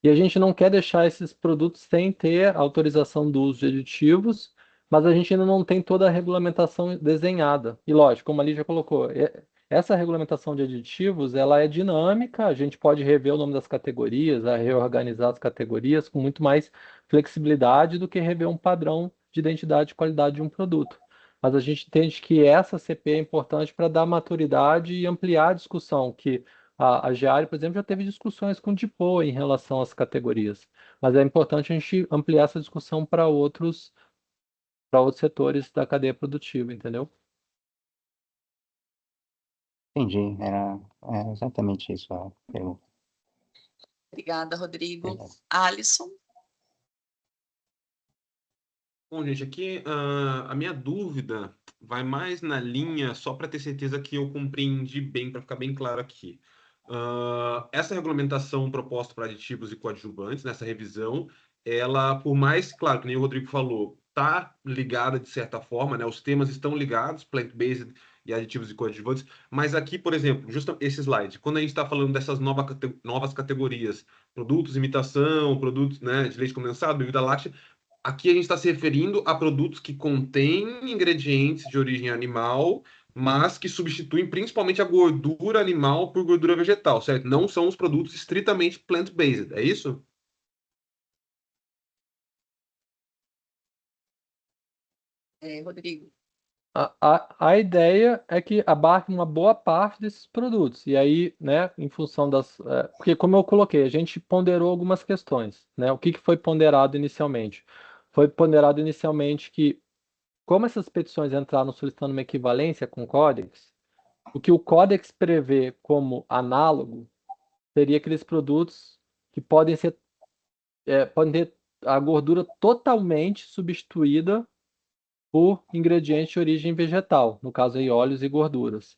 e a gente não quer deixar esses produtos sem ter autorização do uso de aditivos, mas a gente ainda não tem toda a regulamentação desenhada. E lógico, como a Lígia colocou, essa regulamentação de aditivos, ela é dinâmica, a gente pode rever o nome das categorias, reorganizar as categorias com muito mais flexibilidade do que rever um padrão de identidade e qualidade de um produto. Mas a gente entende que essa CP é importante para dar maturidade e ampliar a discussão, que a GEARI, por exemplo, já teve discussões com o DIPO em relação às categorias. Mas é importante a gente ampliar essa discussão para outros setores da cadeia produtiva, entendeu? Entendi, era exatamente isso a pergunta. Obrigada, Rodrigo. Obrigado. Alisson? Bom, gente, aqui a minha dúvida vai mais na linha, só para ter certeza que eu compreendi bem, para ficar bem claro aqui. Essa regulamentação proposta para aditivos e coadjuvantes, nessa revisão, ela, por mais, claro, que nem o Rodrigo falou, está ligada de certa forma, né? Os temas estão ligados, plant-based e aditivos e coadjuvantes, mas aqui, por exemplo, justo esse slide, quando a gente está falando dessas novas categorias, produtos imitação, produtos, né, de leite condensado, bebida láctea, aqui a gente está se referindo a produtos que contêm ingredientes de origem animal, mas que substituem principalmente a gordura animal por gordura vegetal, certo? Não são os produtos estritamente plant-based, é isso? Rodrigo. A ideia é que abarque uma boa parte desses produtos. E aí, né, em função porque, como eu coloquei, a gente ponderou algumas questões, né? O que foi ponderado inicialmente? Foi ponderado inicialmente que, como essas petições entraram solicitando uma equivalência com o Códex, o que o Códex prevê como análogo seria aqueles produtos que podem ter a gordura totalmente substituída por ingredientes de origem vegetal, no caso aí óleos e gorduras.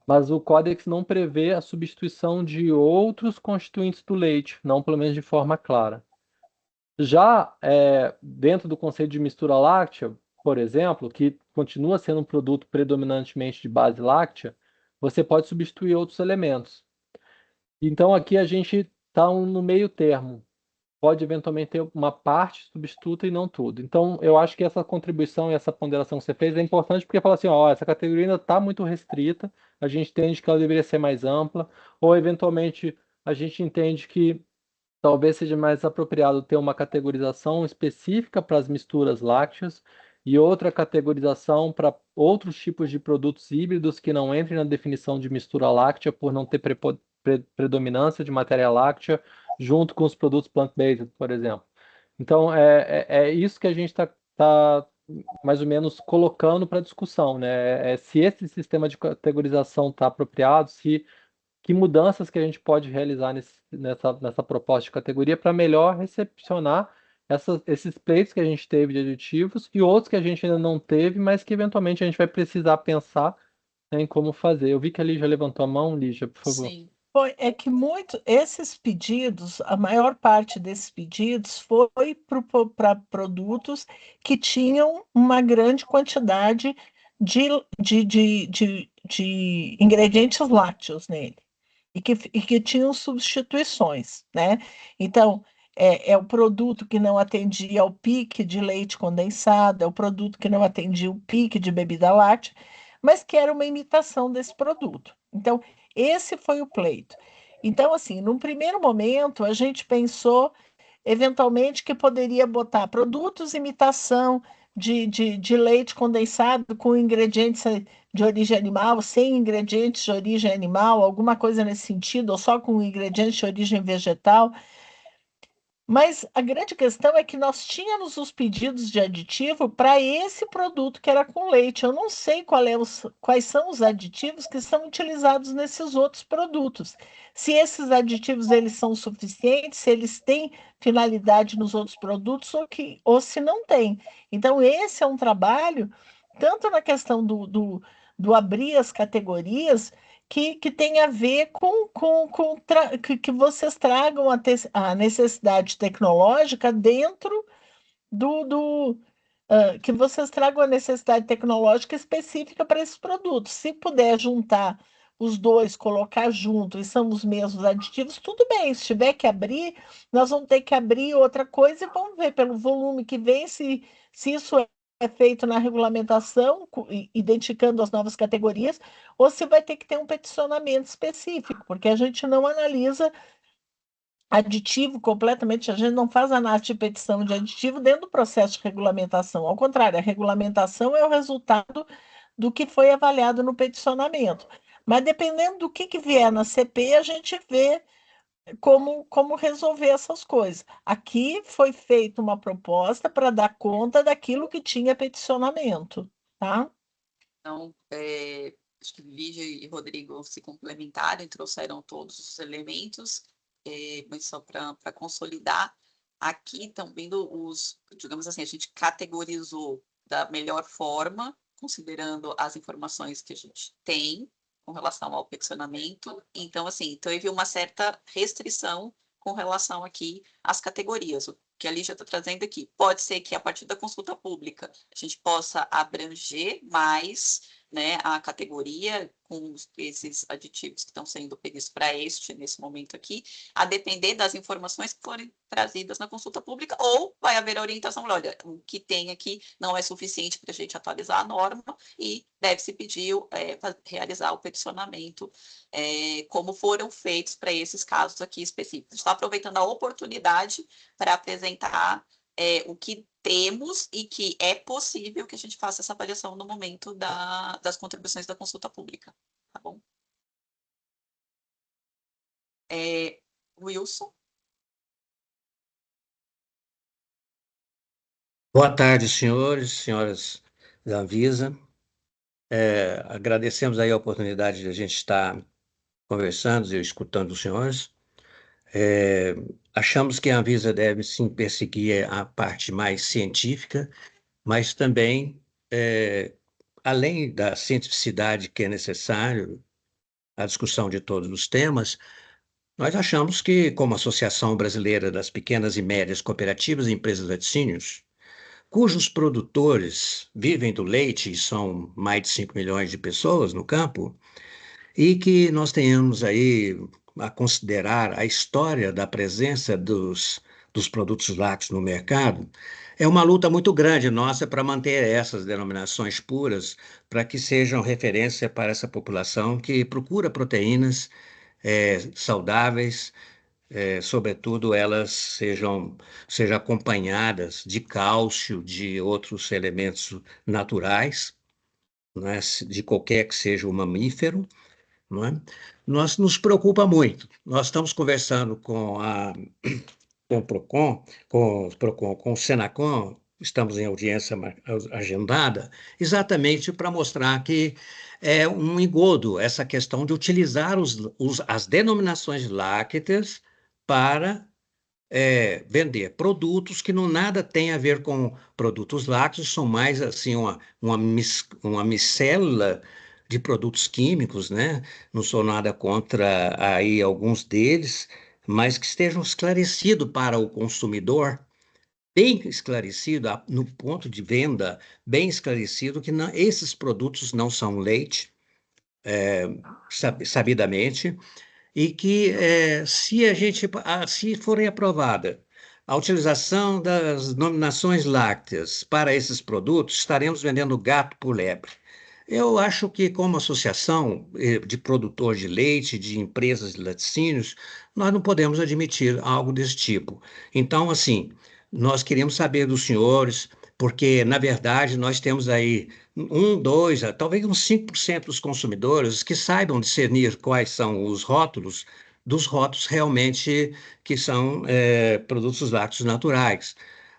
Mas o Códex não prevê a substituição de outros constituintes do leite, não pelo menos de forma clara. Já dentro do conceito de mistura láctea, por exemplo, que continua sendo um produto predominantemente de base láctea, você pode substituir outros elementos. Então aqui a gente está no meio termo. Pode eventualmente ter uma parte substituta e não tudo. Então, eu acho que essa contribuição e essa ponderação que você fez é importante porque fala assim, ó, essa categoria ainda está muito restrita, a gente entende que ela deveria ser mais ampla, ou eventualmente a gente entende que talvez seja mais apropriado ter uma categorização específica para as misturas lácteas e outra categorização para outros tipos de produtos híbridos que não entrem na definição de mistura láctea por não ter predominância de matéria láctea junto com os produtos plant-based, por exemplo. Então, é isso que a gente está mais ou menos colocando para discussão, né? Se esse sistema de categorização está apropriado, que mudanças que a gente pode realizar nessa proposta de categoria para melhor recepcionar esses pleitos que a gente teve de aditivos e outros que a gente ainda não teve, mas que eventualmente a gente vai precisar pensar, né, em como fazer. Eu vi que a Lígia levantou a mão. Lígia, por favor. Sim. É que esses pedidos, a maior parte desses pedidos foi para produtos que tinham uma grande quantidade de ingredientes lácteos nele e que tinham substituições, né? Então, é o produto que não atendia ao pique de leite condensado, é o produto que não atendia o pique de bebida láctea, mas que era uma imitação desse produto. Então, esse foi o pleito. Então, assim, num primeiro momento, a gente pensou, eventualmente, que poderia botar produtos imitação de leite condensado com ingredientes de origem animal, sem ingredientes de origem animal, alguma coisa nesse sentido, ou só com ingredientes de origem vegetal. Mas a grande questão é que nós tínhamos os pedidos de aditivo para esse produto que era com leite. Eu não sei quais são os aditivos que são utilizados nesses outros produtos. Se esses aditivos eles são suficientes, se eles têm finalidade nos outros produtos ou se não tem. Então, esse é um trabalho, tanto na questão do abrir as categorias, que tem a ver que vocês tragam a necessidade tecnológica dentro que vocês tragam a necessidade tecnológica específica para esses produtos. Se puder juntar os dois, colocar junto e são os mesmos aditivos, tudo bem. Se tiver que abrir, nós vamos ter que abrir outra coisa e vamos ver pelo volume que vem se isso é feito na regulamentação, identificando as novas categorias, ou se vai ter que ter um peticionamento específico, porque a gente não analisa aditivo completamente, a gente não faz análise de petição de aditivo dentro do processo de regulamentação. Ao contrário, a regulamentação é o resultado do que foi avaliado no peticionamento. Mas dependendo do que vier na CP, a gente vê como resolver essas coisas. Aqui foi feita uma proposta para dar conta daquilo que tinha peticionamento, tá? Então, acho que Lígia e Rodrigo se complementaram e trouxeram todos os elementos, mas só para consolidar, aqui também digamos assim, a gente categorizou da melhor forma, considerando as informações que a gente tem com relação ao peticionamento. Então, assim, teve uma certa restrição com relação aqui às categorias. O que a Lígia está trazendo aqui, pode ser que a partir da consulta pública a gente possa abranger mais, né, a categoria com esses aditivos que estão sendo pedidos para nesse momento aqui, a depender das informações que forem trazidas na consulta pública, ou vai haver a orientação, olha, o que tem aqui não é suficiente para a gente atualizar a norma e deve-se pedir, realizar o peticionamento, como foram feitos para esses casos aqui específicos. Está aproveitando a oportunidade para apresentar o que temos e que é possível que a gente faça essa avaliação no momento das contribuições da consulta pública, tá bom? Wilson? Boa tarde, senhores, senhoras da Anvisa. Agradecemos aí a oportunidade de a gente estar conversando e escutando os senhores. Achamos que a Anvisa deve, sim, perseguir a parte mais científica, mas também, além da cientificidade que é necessário, a discussão de todos os temas, nós achamos que, como Associação Brasileira das Pequenas e Médias Cooperativas e Empresas de Laticínios, cujos produtores vivem do leite, e são mais de 5 milhões de pessoas no campo, e que nós tenhamos aí a considerar a história da presença dos produtos lácteos no mercado, é uma luta muito grande nossa para manter essas denominações puras, para que sejam referência para essa população que procura proteínas saudáveis, sobretudo elas sejam acompanhadas de cálcio, de outros elementos naturais, né, de qualquer que seja o mamífero, não é? Nós nos preocupa muito. Nós estamos conversando com o Procon, com o Senacom, estamos em audiência agendada, exatamente para mostrar que é um engodo essa questão de utilizar as denominações lácteas para vender produtos que não nada tem a ver com produtos lácteos, são mais assim uma micélula de produtos químicos, né? Não sou nada contra aí alguns deles, mas que estejam esclarecidos para o consumidor, bem esclarecido no ponto de venda, bem esclarecido que esses produtos não são leite, sabidamente, e que se forem aprovada a utilização das denominações lácteas para esses produtos, estaremos vendendo gato por lebre. Eu acho que, como associação de produtores de leite, de empresas de laticínios, nós não podemos admitir algo desse tipo. Então, assim, nós queremos saber dos senhores, porque, na verdade, nós temos aí 2, talvez uns 5% dos consumidores que saibam discernir quais são os rótulos dos rótulos realmente que são produtos lácteos naturais.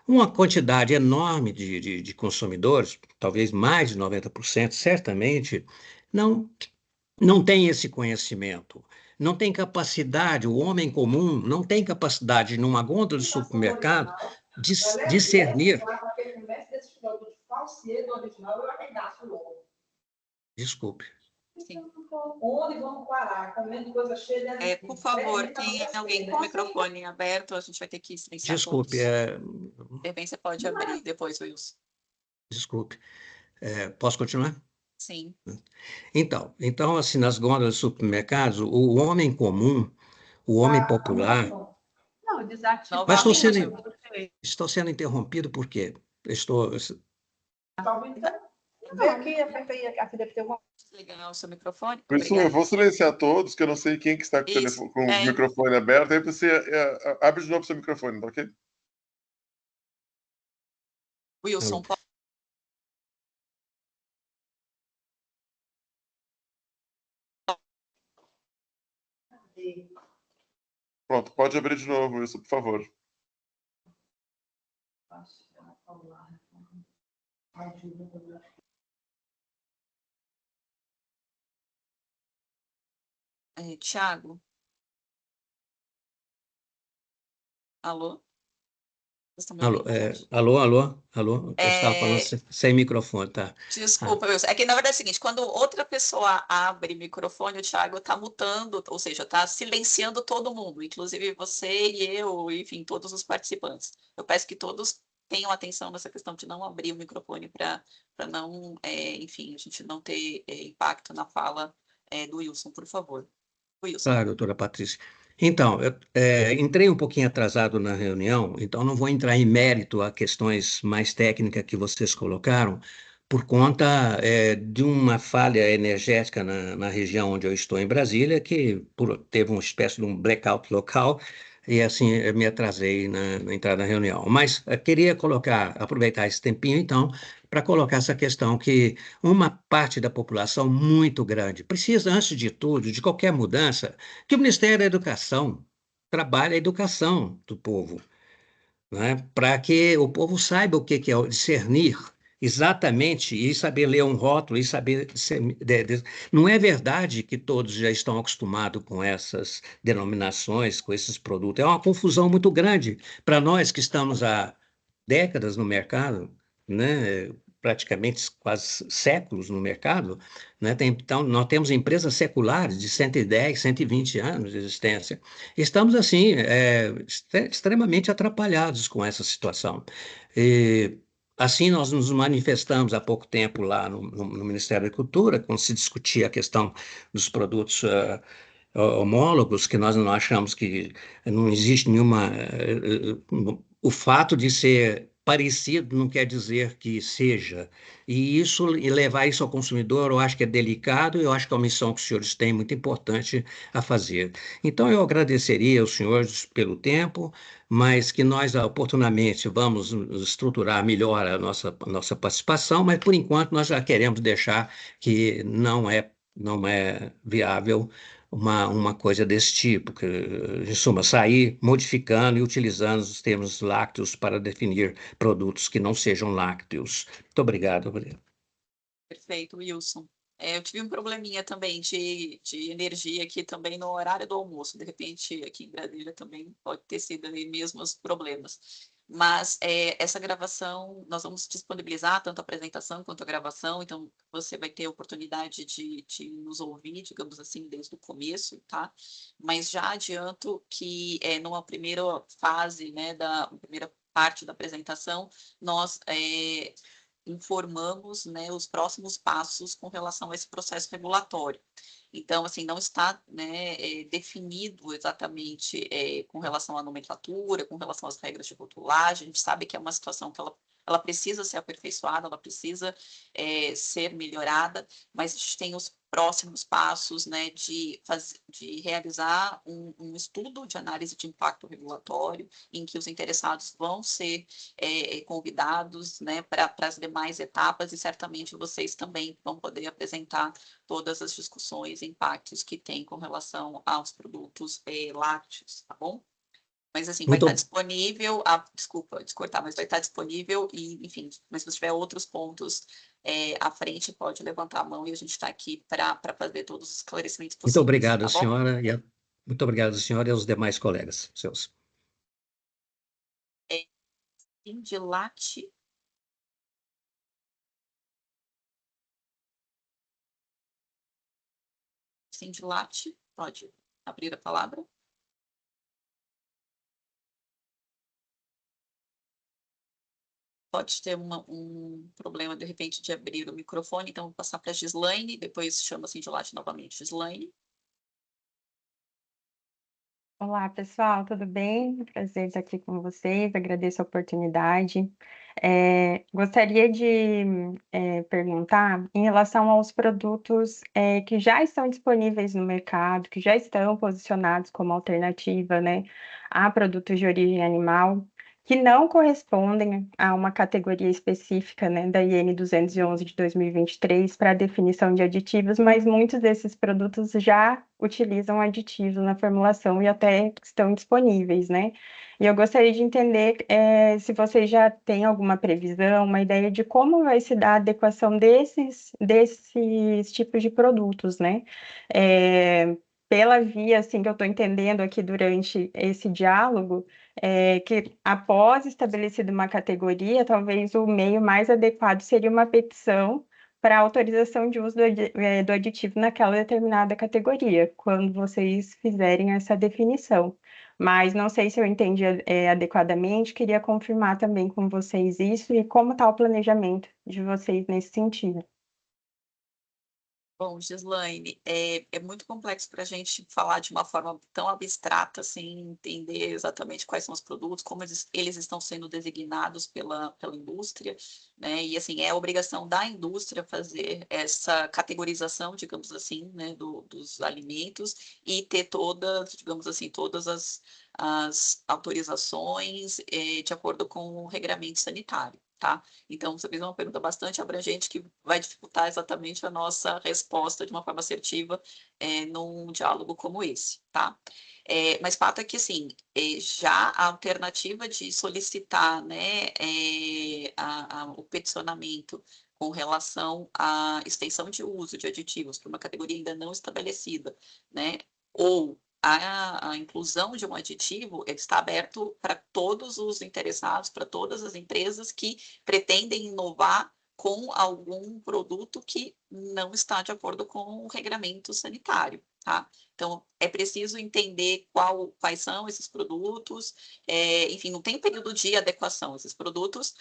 Uma quantidade enorme de consumidores, talvez mais de 90%, certamente, não tem esse conhecimento, não tem capacidade, o homem comum não tem capacidade, numa gôndola de supermercado, de discernir. Desculpe. Sim. Onde vamos parar? Comendo coisa cheia de... Por favor, tem alguém com o microfone aberto, a gente vai ter que silenciar Desculpe. todos. De repente você pode abrir depois, Wilson. Desculpe. Posso continuar? Sim. Então, assim, nas gôndolas de supermercados, o homem comum, o homem popular... Não, desativa. Mas estou sendo interrompido por quê? Vem aqui, aqui deve ter uma... Desligar o seu microfone. Wilson, eu vou silenciar todos, que eu não sei quem que está com o microfone aberto. Aí você abre de novo o seu microfone, tá ok? Wilson, pode... Pronto, pode abrir de novo, Wilson, por favor. Tiago? Alô? Alô? Eu estava falando sem microfone, tá? Desculpa, Wilson. É que, na verdade, é o seguinte, quando outra pessoa abre microfone, o Tiago está mutando, ou seja, está silenciando todo mundo, inclusive você e eu, enfim, todos os participantes. Eu peço que todos tenham atenção nessa questão de não abrir o microfone para não, enfim, a gente não ter impacto na fala do Wilson, por favor. Wilson. Claro, doutora Patrícia. Então, entrei um pouquinho atrasado na reunião, então não vou entrar em mérito a questões mais técnicas que vocês colocaram, por conta de uma falha energética na região onde eu estou, em Brasília, que teve uma espécie de um blackout local, e assim eu me atrasei na entrada da reunião. Mas queria aproveitar esse tempinho, então, para colocar essa questão que uma parte da população muito grande precisa, antes de tudo, de qualquer mudança, que o Ministério da Educação trabalhe a educação do povo, né? Para que o povo saiba o que é discernir exatamente e saber ler um rótulo e saber... Não é verdade que todos já estão acostumados com essas denominações, com esses produtos. É uma confusão muito grande para nós que estamos há décadas no mercado, né? Praticamente quase séculos no mercado, né? Então, nós temos empresas seculares de 110, 120 anos de existência. Estamos, assim, extremamente atrapalhados com essa situação. Assim, nós nos manifestamos há pouco tempo lá no Ministério da Cultura, quando se discutia a questão dos produtos homólogos, que nós não achamos que não existe nenhuma... O fato de ser parecido não quer dizer que seja. E levar isso ao consumidor, eu acho que é delicado, eu acho que é uma missão que os senhores têm muito importante a fazer. Então, eu agradeceria aos senhores pelo tempo, mas que nós, oportunamente, vamos estruturar melhor a nossa participação, mas, por enquanto, nós já queremos deixar que não é não é viável uma coisa desse tipo, que, em suma, sair modificando e utilizando os termos lácteos para definir produtos que não sejam lácteos. Muito obrigado. Perfeito, Wilson. Eu tive um probleminha também de energia aqui também no horário do almoço. De repente, aqui em Brasília também pode ter sido aí mesmo os problemas. Mas essa gravação, nós vamos disponibilizar tanto a apresentação quanto a gravação, então você vai ter a oportunidade de nos ouvir, digamos assim, desde o começo, tá? Mas já adianto que numa primeira fase, né, da primeira parte da apresentação, nós informamos, né, os próximos passos com relação a esse processo regulatório. Então, assim, não está, né, definido exatamente com relação à nomenclatura, com relação às regras de rotulagem. A gente sabe que é uma situação que ela precisa ser aperfeiçoada, ela precisa ser melhorada, mas a gente tem os próximos passos, né, de realizar um estudo de análise de impacto regulatório, em que os interessados vão ser convidados, né, para as demais etapas, e certamente vocês também vão poder apresentar todas as discussões e impactos que tem com relação aos produtos lácteos, tá bom? Mas, assim, vai estar disponível, desculpa descortar, mas vai estar disponível e, enfim, mas se você tiver outros pontos à frente, pode levantar a mão e a gente está aqui para fazer todos os esclarecimentos possíveis. Muito obrigado, tá senhora, muito obrigado, senhora, e aos demais colegas seus. Sindilate. Sindilate, pode abrir a palavra. Pode ter um problema, de repente, de abrir o microfone, então vou passar para a Gislaine, depois chama a Sindilate novamente. Gislaine. Olá, pessoal, tudo bem? Prazer estar aqui com vocês, agradeço a oportunidade. Gostaria de perguntar em relação aos produtos que já estão disponíveis no mercado, que já estão posicionados como alternativa, né, a produtos de origem animal, que não correspondem a uma categoria específica, né, da IN 211 de 2023 para a definição de aditivos, mas muitos desses produtos já utilizam aditivos na formulação e até estão disponíveis, né? E eu gostaria de entender se vocês já têm alguma previsão, uma ideia de como vai se dar a adequação desses tipos de produtos, né? Pela via, assim, que eu estou entendendo aqui durante esse diálogo, que após estabelecida uma categoria, talvez o meio mais adequado seria uma petição para autorização de uso do aditivo naquela determinada categoria, quando vocês fizerem essa definição. Mas não sei se eu entendi adequadamente, queria confirmar também com vocês isso e como está o planejamento de vocês nesse sentido. Bom, Gislaine, é muito complexo para a gente falar de uma forma tão abstrata, sem entender exatamente quais são os produtos, como eles estão sendo designados pela indústria, né? E, assim, é a obrigação da indústria fazer essa categorização, digamos assim, né, dos alimentos e ter todas, digamos assim, todas as autorizações de acordo com o regramento sanitário. Tá? Então, você fez uma pergunta bastante abrangente que vai dificultar exatamente a nossa resposta de uma forma assertiva num diálogo como esse, tá? Mas fato é que, assim, já a alternativa de solicitar, né, o peticionamento com relação à extensão de uso de aditivos para uma categoria ainda não estabelecida, né, ou a inclusão de um aditivo, ele está aberto para todos os interessados, para todas as empresas que pretendem inovar com algum produto que não está de acordo com o regramento sanitário, tá? Então, é preciso entender quais são esses produtos, enfim, não tem período de adequação. Esses produtos,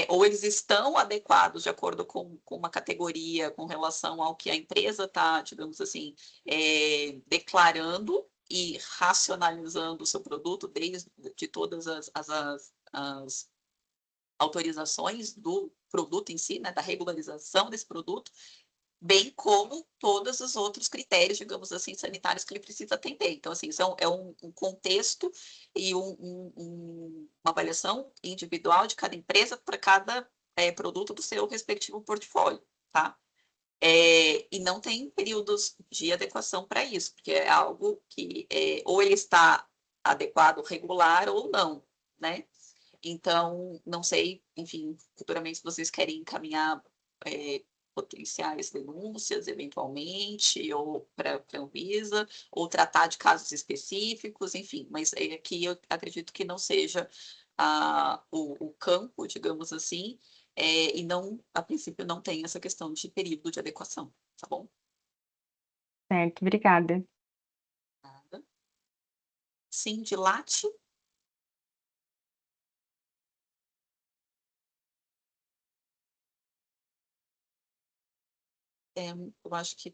ou eles estão adequados de acordo com uma categoria com relação ao que a empresa está, digamos assim, declarando, e racionalizando o seu produto de todas as autorizações do produto em si, né, da regularização desse produto, bem como todos os outros critérios, digamos assim, sanitários que ele precisa atender. Então, assim, isso é um contexto e uma avaliação individual de cada empresa para cada produto do seu respectivo portfólio, tá? E não tem períodos de adequação para isso, porque é algo que ou ele está adequado, regular ou não, né? Então, não sei, enfim, futuramente se vocês querem encaminhar potenciais denúncias, eventualmente, ou para a Anvisa, ou tratar de casos específicos, enfim, mas aqui eu acredito que não seja o campo, digamos assim, e não, a princípio, não tem essa questão de período de adequação, tá bom? Certo, obrigada. Nada. Sim, dilate. Eu acho que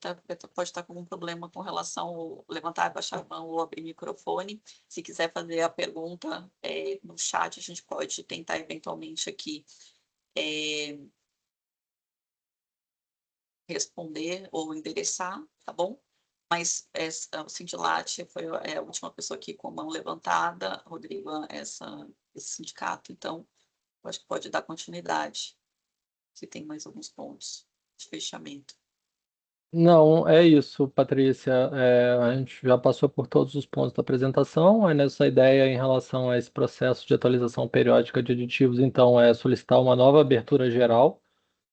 pode estar com algum problema com relação ao levantar, baixar a mão ou abrir o microfone. Se quiser fazer a pergunta no chat, a gente pode tentar eventualmente aqui responder ou endereçar, tá bom? Mas o Sindilate foi a última pessoa aqui com a mão levantada, Rodrigo, esse sindicato, então eu acho que pode dar continuidade, se tem mais alguns pontos de fechamento. Não, é isso, Patrícia. A gente já passou por todos os pontos da apresentação. Aí nessa ideia em relação a esse processo de atualização periódica de aditivos, então, é solicitar uma nova abertura geral,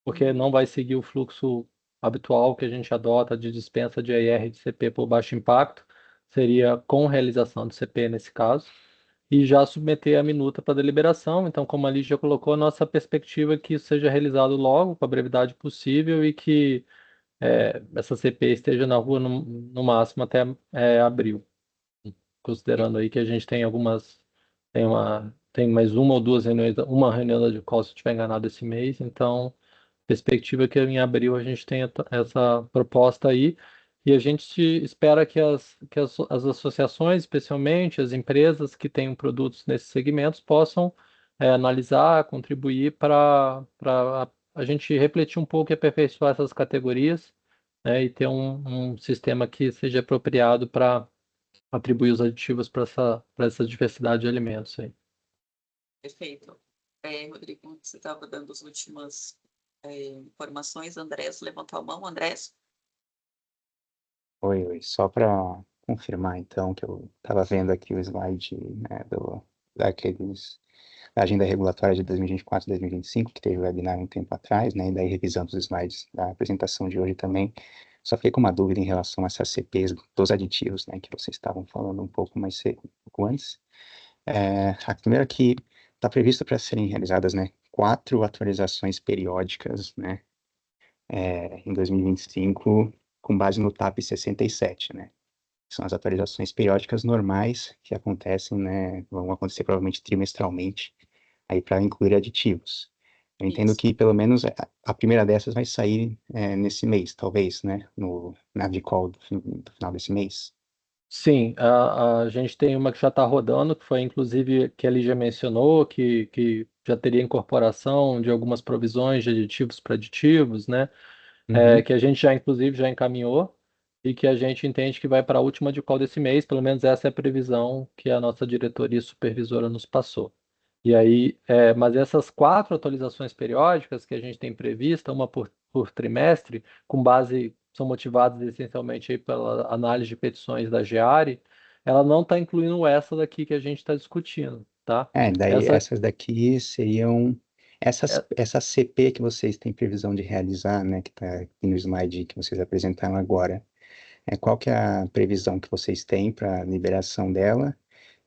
porque não vai seguir o fluxo habitual que a gente adota de dispensa de ER e de CP por baixo impacto, seria com realização do CP nesse caso, e já submeter a minuta para deliberação. Então, como a Lígia colocou, a nossa perspectiva é que isso seja realizado logo, com a brevidade possível, e que essa CP esteja na rua no máximo até abril, considerando aí que a gente tem tem mais uma ou duas reuniões, uma reunião da DICOL, se eu estiver enganado, esse mês, então perspectiva é que em abril a gente tenha essa proposta aí, e a gente espera que as associações, especialmente as empresas que tenham produtos nesses segmentos, possam analisar, contribuir para a gente refletir um pouco e aperfeiçoar essas categorias, né, e ter um sistema que seja apropriado para atribuir os aditivos para essa diversidade de alimentos aí. Perfeito. Rodrigo, você estava dando as últimas informações. Andrés levantou a mão. Andrés? Oi. Só para confirmar, então, que eu estava vendo aqui o slide, né, da agenda regulatória de 2024 e 2025, que teve webinar um tempo atrás, né, e daí revisando os slides da apresentação de hoje também. Só fiquei com uma dúvida em relação a essas CPs dos aditivos, né, que vocês estavam falando um pouco antes. A primeira que está prevista para serem realizadas, né, 4 atualizações periódicas, né, em 2025, com base no TAP 67, né. São as atualizações periódicas normais que acontecem, né, vão acontecer provavelmente trimestralmente, aí para incluir aditivos. Eu entendo que pelo menos a primeira dessas vai sair nesse mês, talvez, né, na DICOL do final desse mês. Sim, a gente tem uma que já está rodando, que foi inclusive que ele já mencionou, que já teria incorporação de algumas provisões de aditivos para aditivos, né? Que a gente já inclusive já encaminhou e que a gente entende que vai para a última de qual desse mês, pelo menos essa é a previsão que a nossa diretoria supervisora nos passou. E aí, mas essas 4 atualizações periódicas que a gente tem prevista, uma por trimestre, com base, são motivadas essencialmente aí pela análise de petições da GEARI, ela não está incluindo essa daqui que a gente está discutindo, tá? Daí essas daqui seriam essa CP que vocês têm previsão de realizar, né, que está aqui no slide que vocês apresentaram agora. Qual que é a previsão que vocês têm para liberação dela?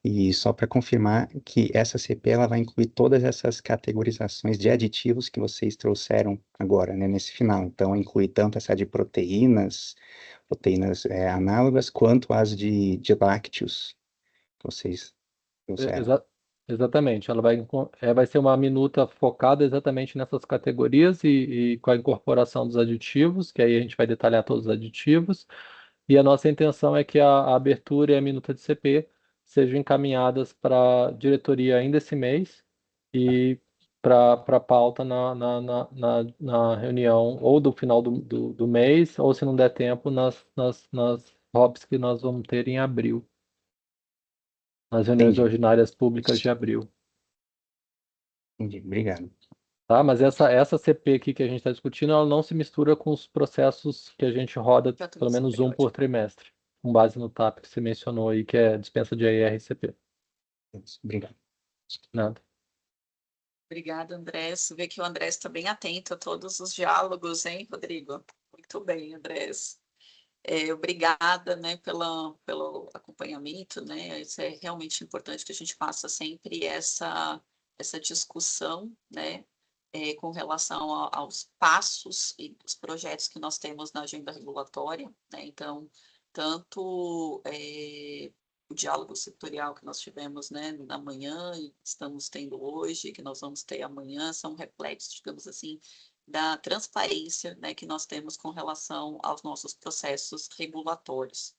E só para confirmar que essa CP ela vai incluir todas essas categorizações de aditivos que vocês trouxeram agora, né, nesse final. Então, inclui tanto essa de proteínas análogas, quanto as de lácteos que vocês trouxeram. Exatamente, ela vai ser uma minuta focada exatamente nessas categorias e com a incorporação dos aditivos, que aí a gente vai detalhar todos os aditivos. E a nossa intenção é que a abertura e a minuta de CP sejam encaminhadas para a diretoria ainda esse mês e para pauta na reunião ou do final do mês, ou se não der tempo, nas ROPs que nós vamos ter em abril, nas reuniões Entendi. ordinárias públicas de abril. Entendi, obrigado. Tá? Mas essa CP aqui que a gente está discutindo, ela não se mistura com os processos que a gente roda De pelo atualização menos um por periódica. trimestre, com base no TAP que você mencionou aí, que é dispensa de AR e CP. Obrigado. Nada. Obrigada, Andrés. Você vê que o Andrés está bem atento a todos os diálogos, hein, Rodrigo? Muito bem, Andrés. Obrigada, né, pelo acompanhamento, né? Isso é realmente importante que a gente faça sempre essa discussão, né, com relação aos passos e os projetos que nós temos na agenda regulatória, né? Então, tanto o diálogo setorial que nós tivemos, né, na manhã e estamos tendo hoje, que nós vamos ter amanhã, são reflexos, digamos assim, da transparência, né, que nós temos com relação aos nossos processos regulatórios.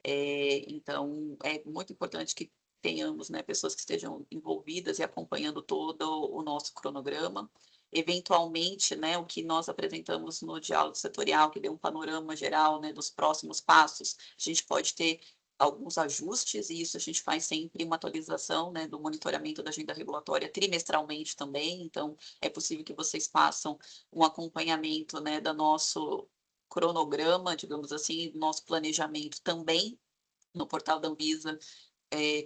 Então, é muito importante que tenhamos, né, pessoas que estejam envolvidas e acompanhando todo o nosso cronograma. Eventualmente, né, o que nós apresentamos no diálogo setorial, que deu um panorama geral, né, dos próximos passos, a gente pode ter alguns ajustes, e isso a gente faz sempre uma atualização, né, do monitoramento da agenda regulatória trimestralmente também. Então, é possível que vocês façam um acompanhamento, né, do nosso cronograma, digamos assim, do nosso planejamento também no portal da Anvisa,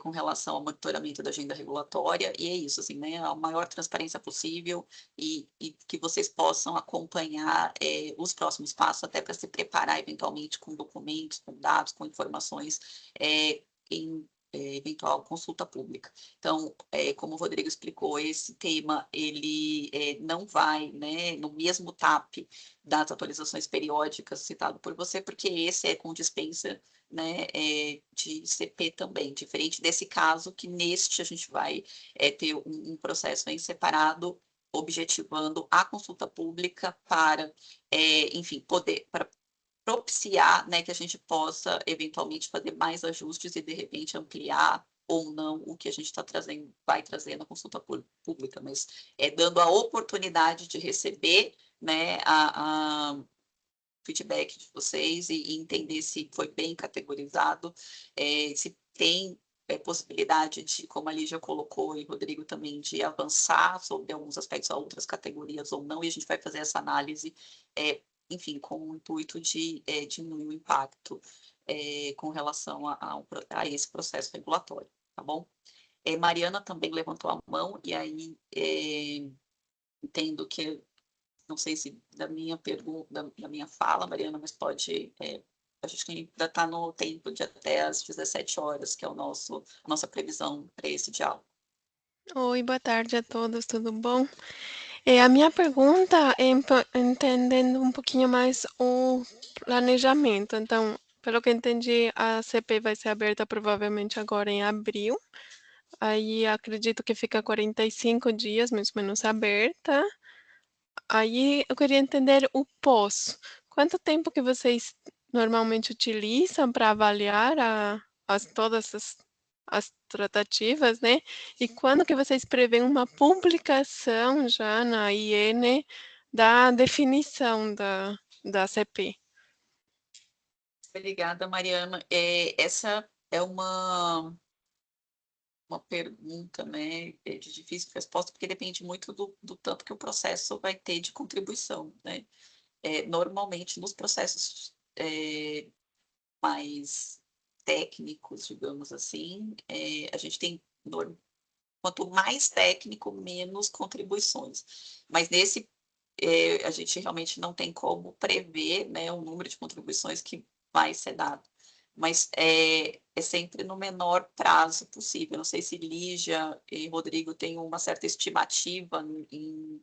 com relação ao monitoramento da agenda regulatória, e é isso, assim, né, a maior transparência possível e que vocês possam acompanhar os próximos passos, até para se preparar eventualmente com documentos, com dados, com informações em eventual consulta pública. Então, como o Rodrigo explicou, esse tema, ele não vai, né, no mesmo TAP das atualizações periódicas citado por você, porque esse é com dispensa, né, de CP também, diferente desse caso, que neste a gente vai ter um processo em separado, objetivando a consulta pública para, enfim, poder, para propiciar, né, que a gente possa eventualmente fazer mais ajustes e de repente ampliar ou não o que a gente está trazendo, vai trazer na consulta pública, mas dando a oportunidade de receber, né, a feedback de vocês e entender se foi bem categorizado, se tem possibilidade de, como a Lígia colocou e o Rodrigo também, de avançar sobre alguns aspectos a outras categorias ou não, e a gente vai fazer essa análise, enfim, com o intuito de diminuir o impacto com relação a esse processo regulatório, tá bom? Mariana também levantou a mão, e aí entendo que não sei se da minha pergunta, da minha fala, Mariana, mas pode. A gente ainda está no tempo de até às 17 horas, que é a nossa previsão para esse diálogo. Oi, boa tarde a todos, tudo bom? A minha pergunta é entendendo um pouquinho mais o planejamento. Então, pelo que entendi, a CP vai ser aberta provavelmente agora em abril. Aí acredito que fica 45 dias, mais ou menos, aberta. Aí eu queria entender o pós. Quanto tempo que vocês normalmente utilizam para avaliar todas as tratativas, né? E quando que vocês prevêem uma publicação já na IN da definição da CP? Obrigada, Mariana. Essa é uma pergunta, né, de difícil resposta, porque depende muito do tanto que o processo vai ter de contribuição, né? Normalmente, nos processos mais técnicos, digamos assim, a gente tem, quanto mais técnico, menos contribuições. Mas nesse, a gente realmente não tem como prever, né, o número de contribuições que vai ser dado. Mas é sempre no menor prazo possível. Não sei se Lígia e Rodrigo têm uma certa estimativa em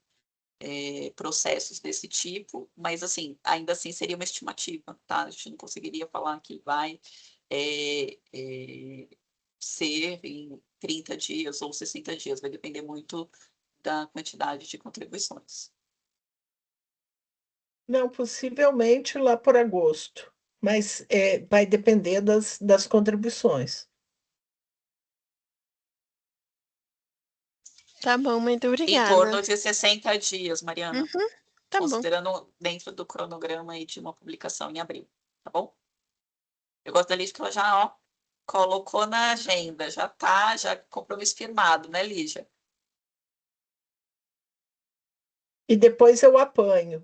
processos desse tipo, mas assim, ainda assim seria uma estimativa, tá? A gente não conseguiria falar que vai ser em 30 dias ou 60 dias, vai depender muito da quantidade de contribuições. Não, possivelmente lá por agosto, mas vai depender das contribuições. Tá bom, muito Em obrigada. torno de 60 dias, Mariana. Tá considerando bom. dentro do cronograma aí de uma publicação em abril, tá bom? Eu gosto da Lígia que ela já, colocou na agenda, já compromisso firmado, né, Lígia? E depois eu apanho.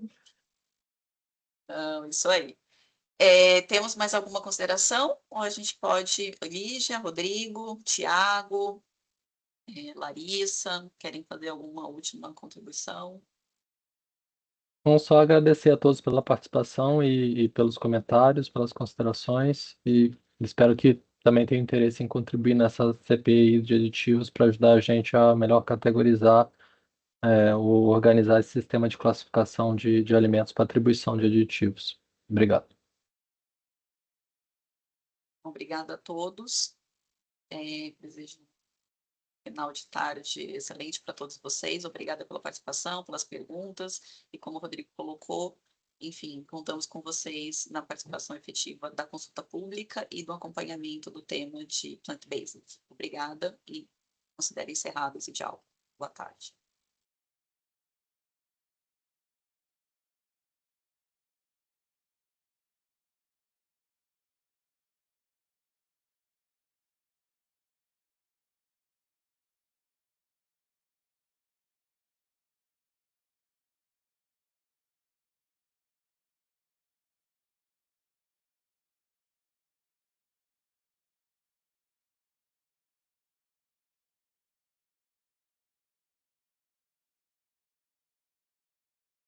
Então, isso aí. Temos mais alguma consideração? Ou a gente pode, Lígia, Rodrigo, Tiago, Larissa, querem fazer alguma última contribuição? Vamos só agradecer a todos pela participação e pelos comentários, pelas considerações, e espero que também tenham interesse em contribuir nessa CPI de aditivos para ajudar a gente a melhor categorizar ou organizar esse sistema de classificação de alimentos para atribuição de aditivos. Obrigado. Obrigada a todos. Desejo um final de tarde excelente para todos vocês. Obrigada pela participação, pelas perguntas. E como o Rodrigo colocou, enfim, contamos com vocês na participação efetiva da consulta pública e do acompanhamento do tema de plant-based. Obrigada e considero encerrado esse diálogo. Boa tarde.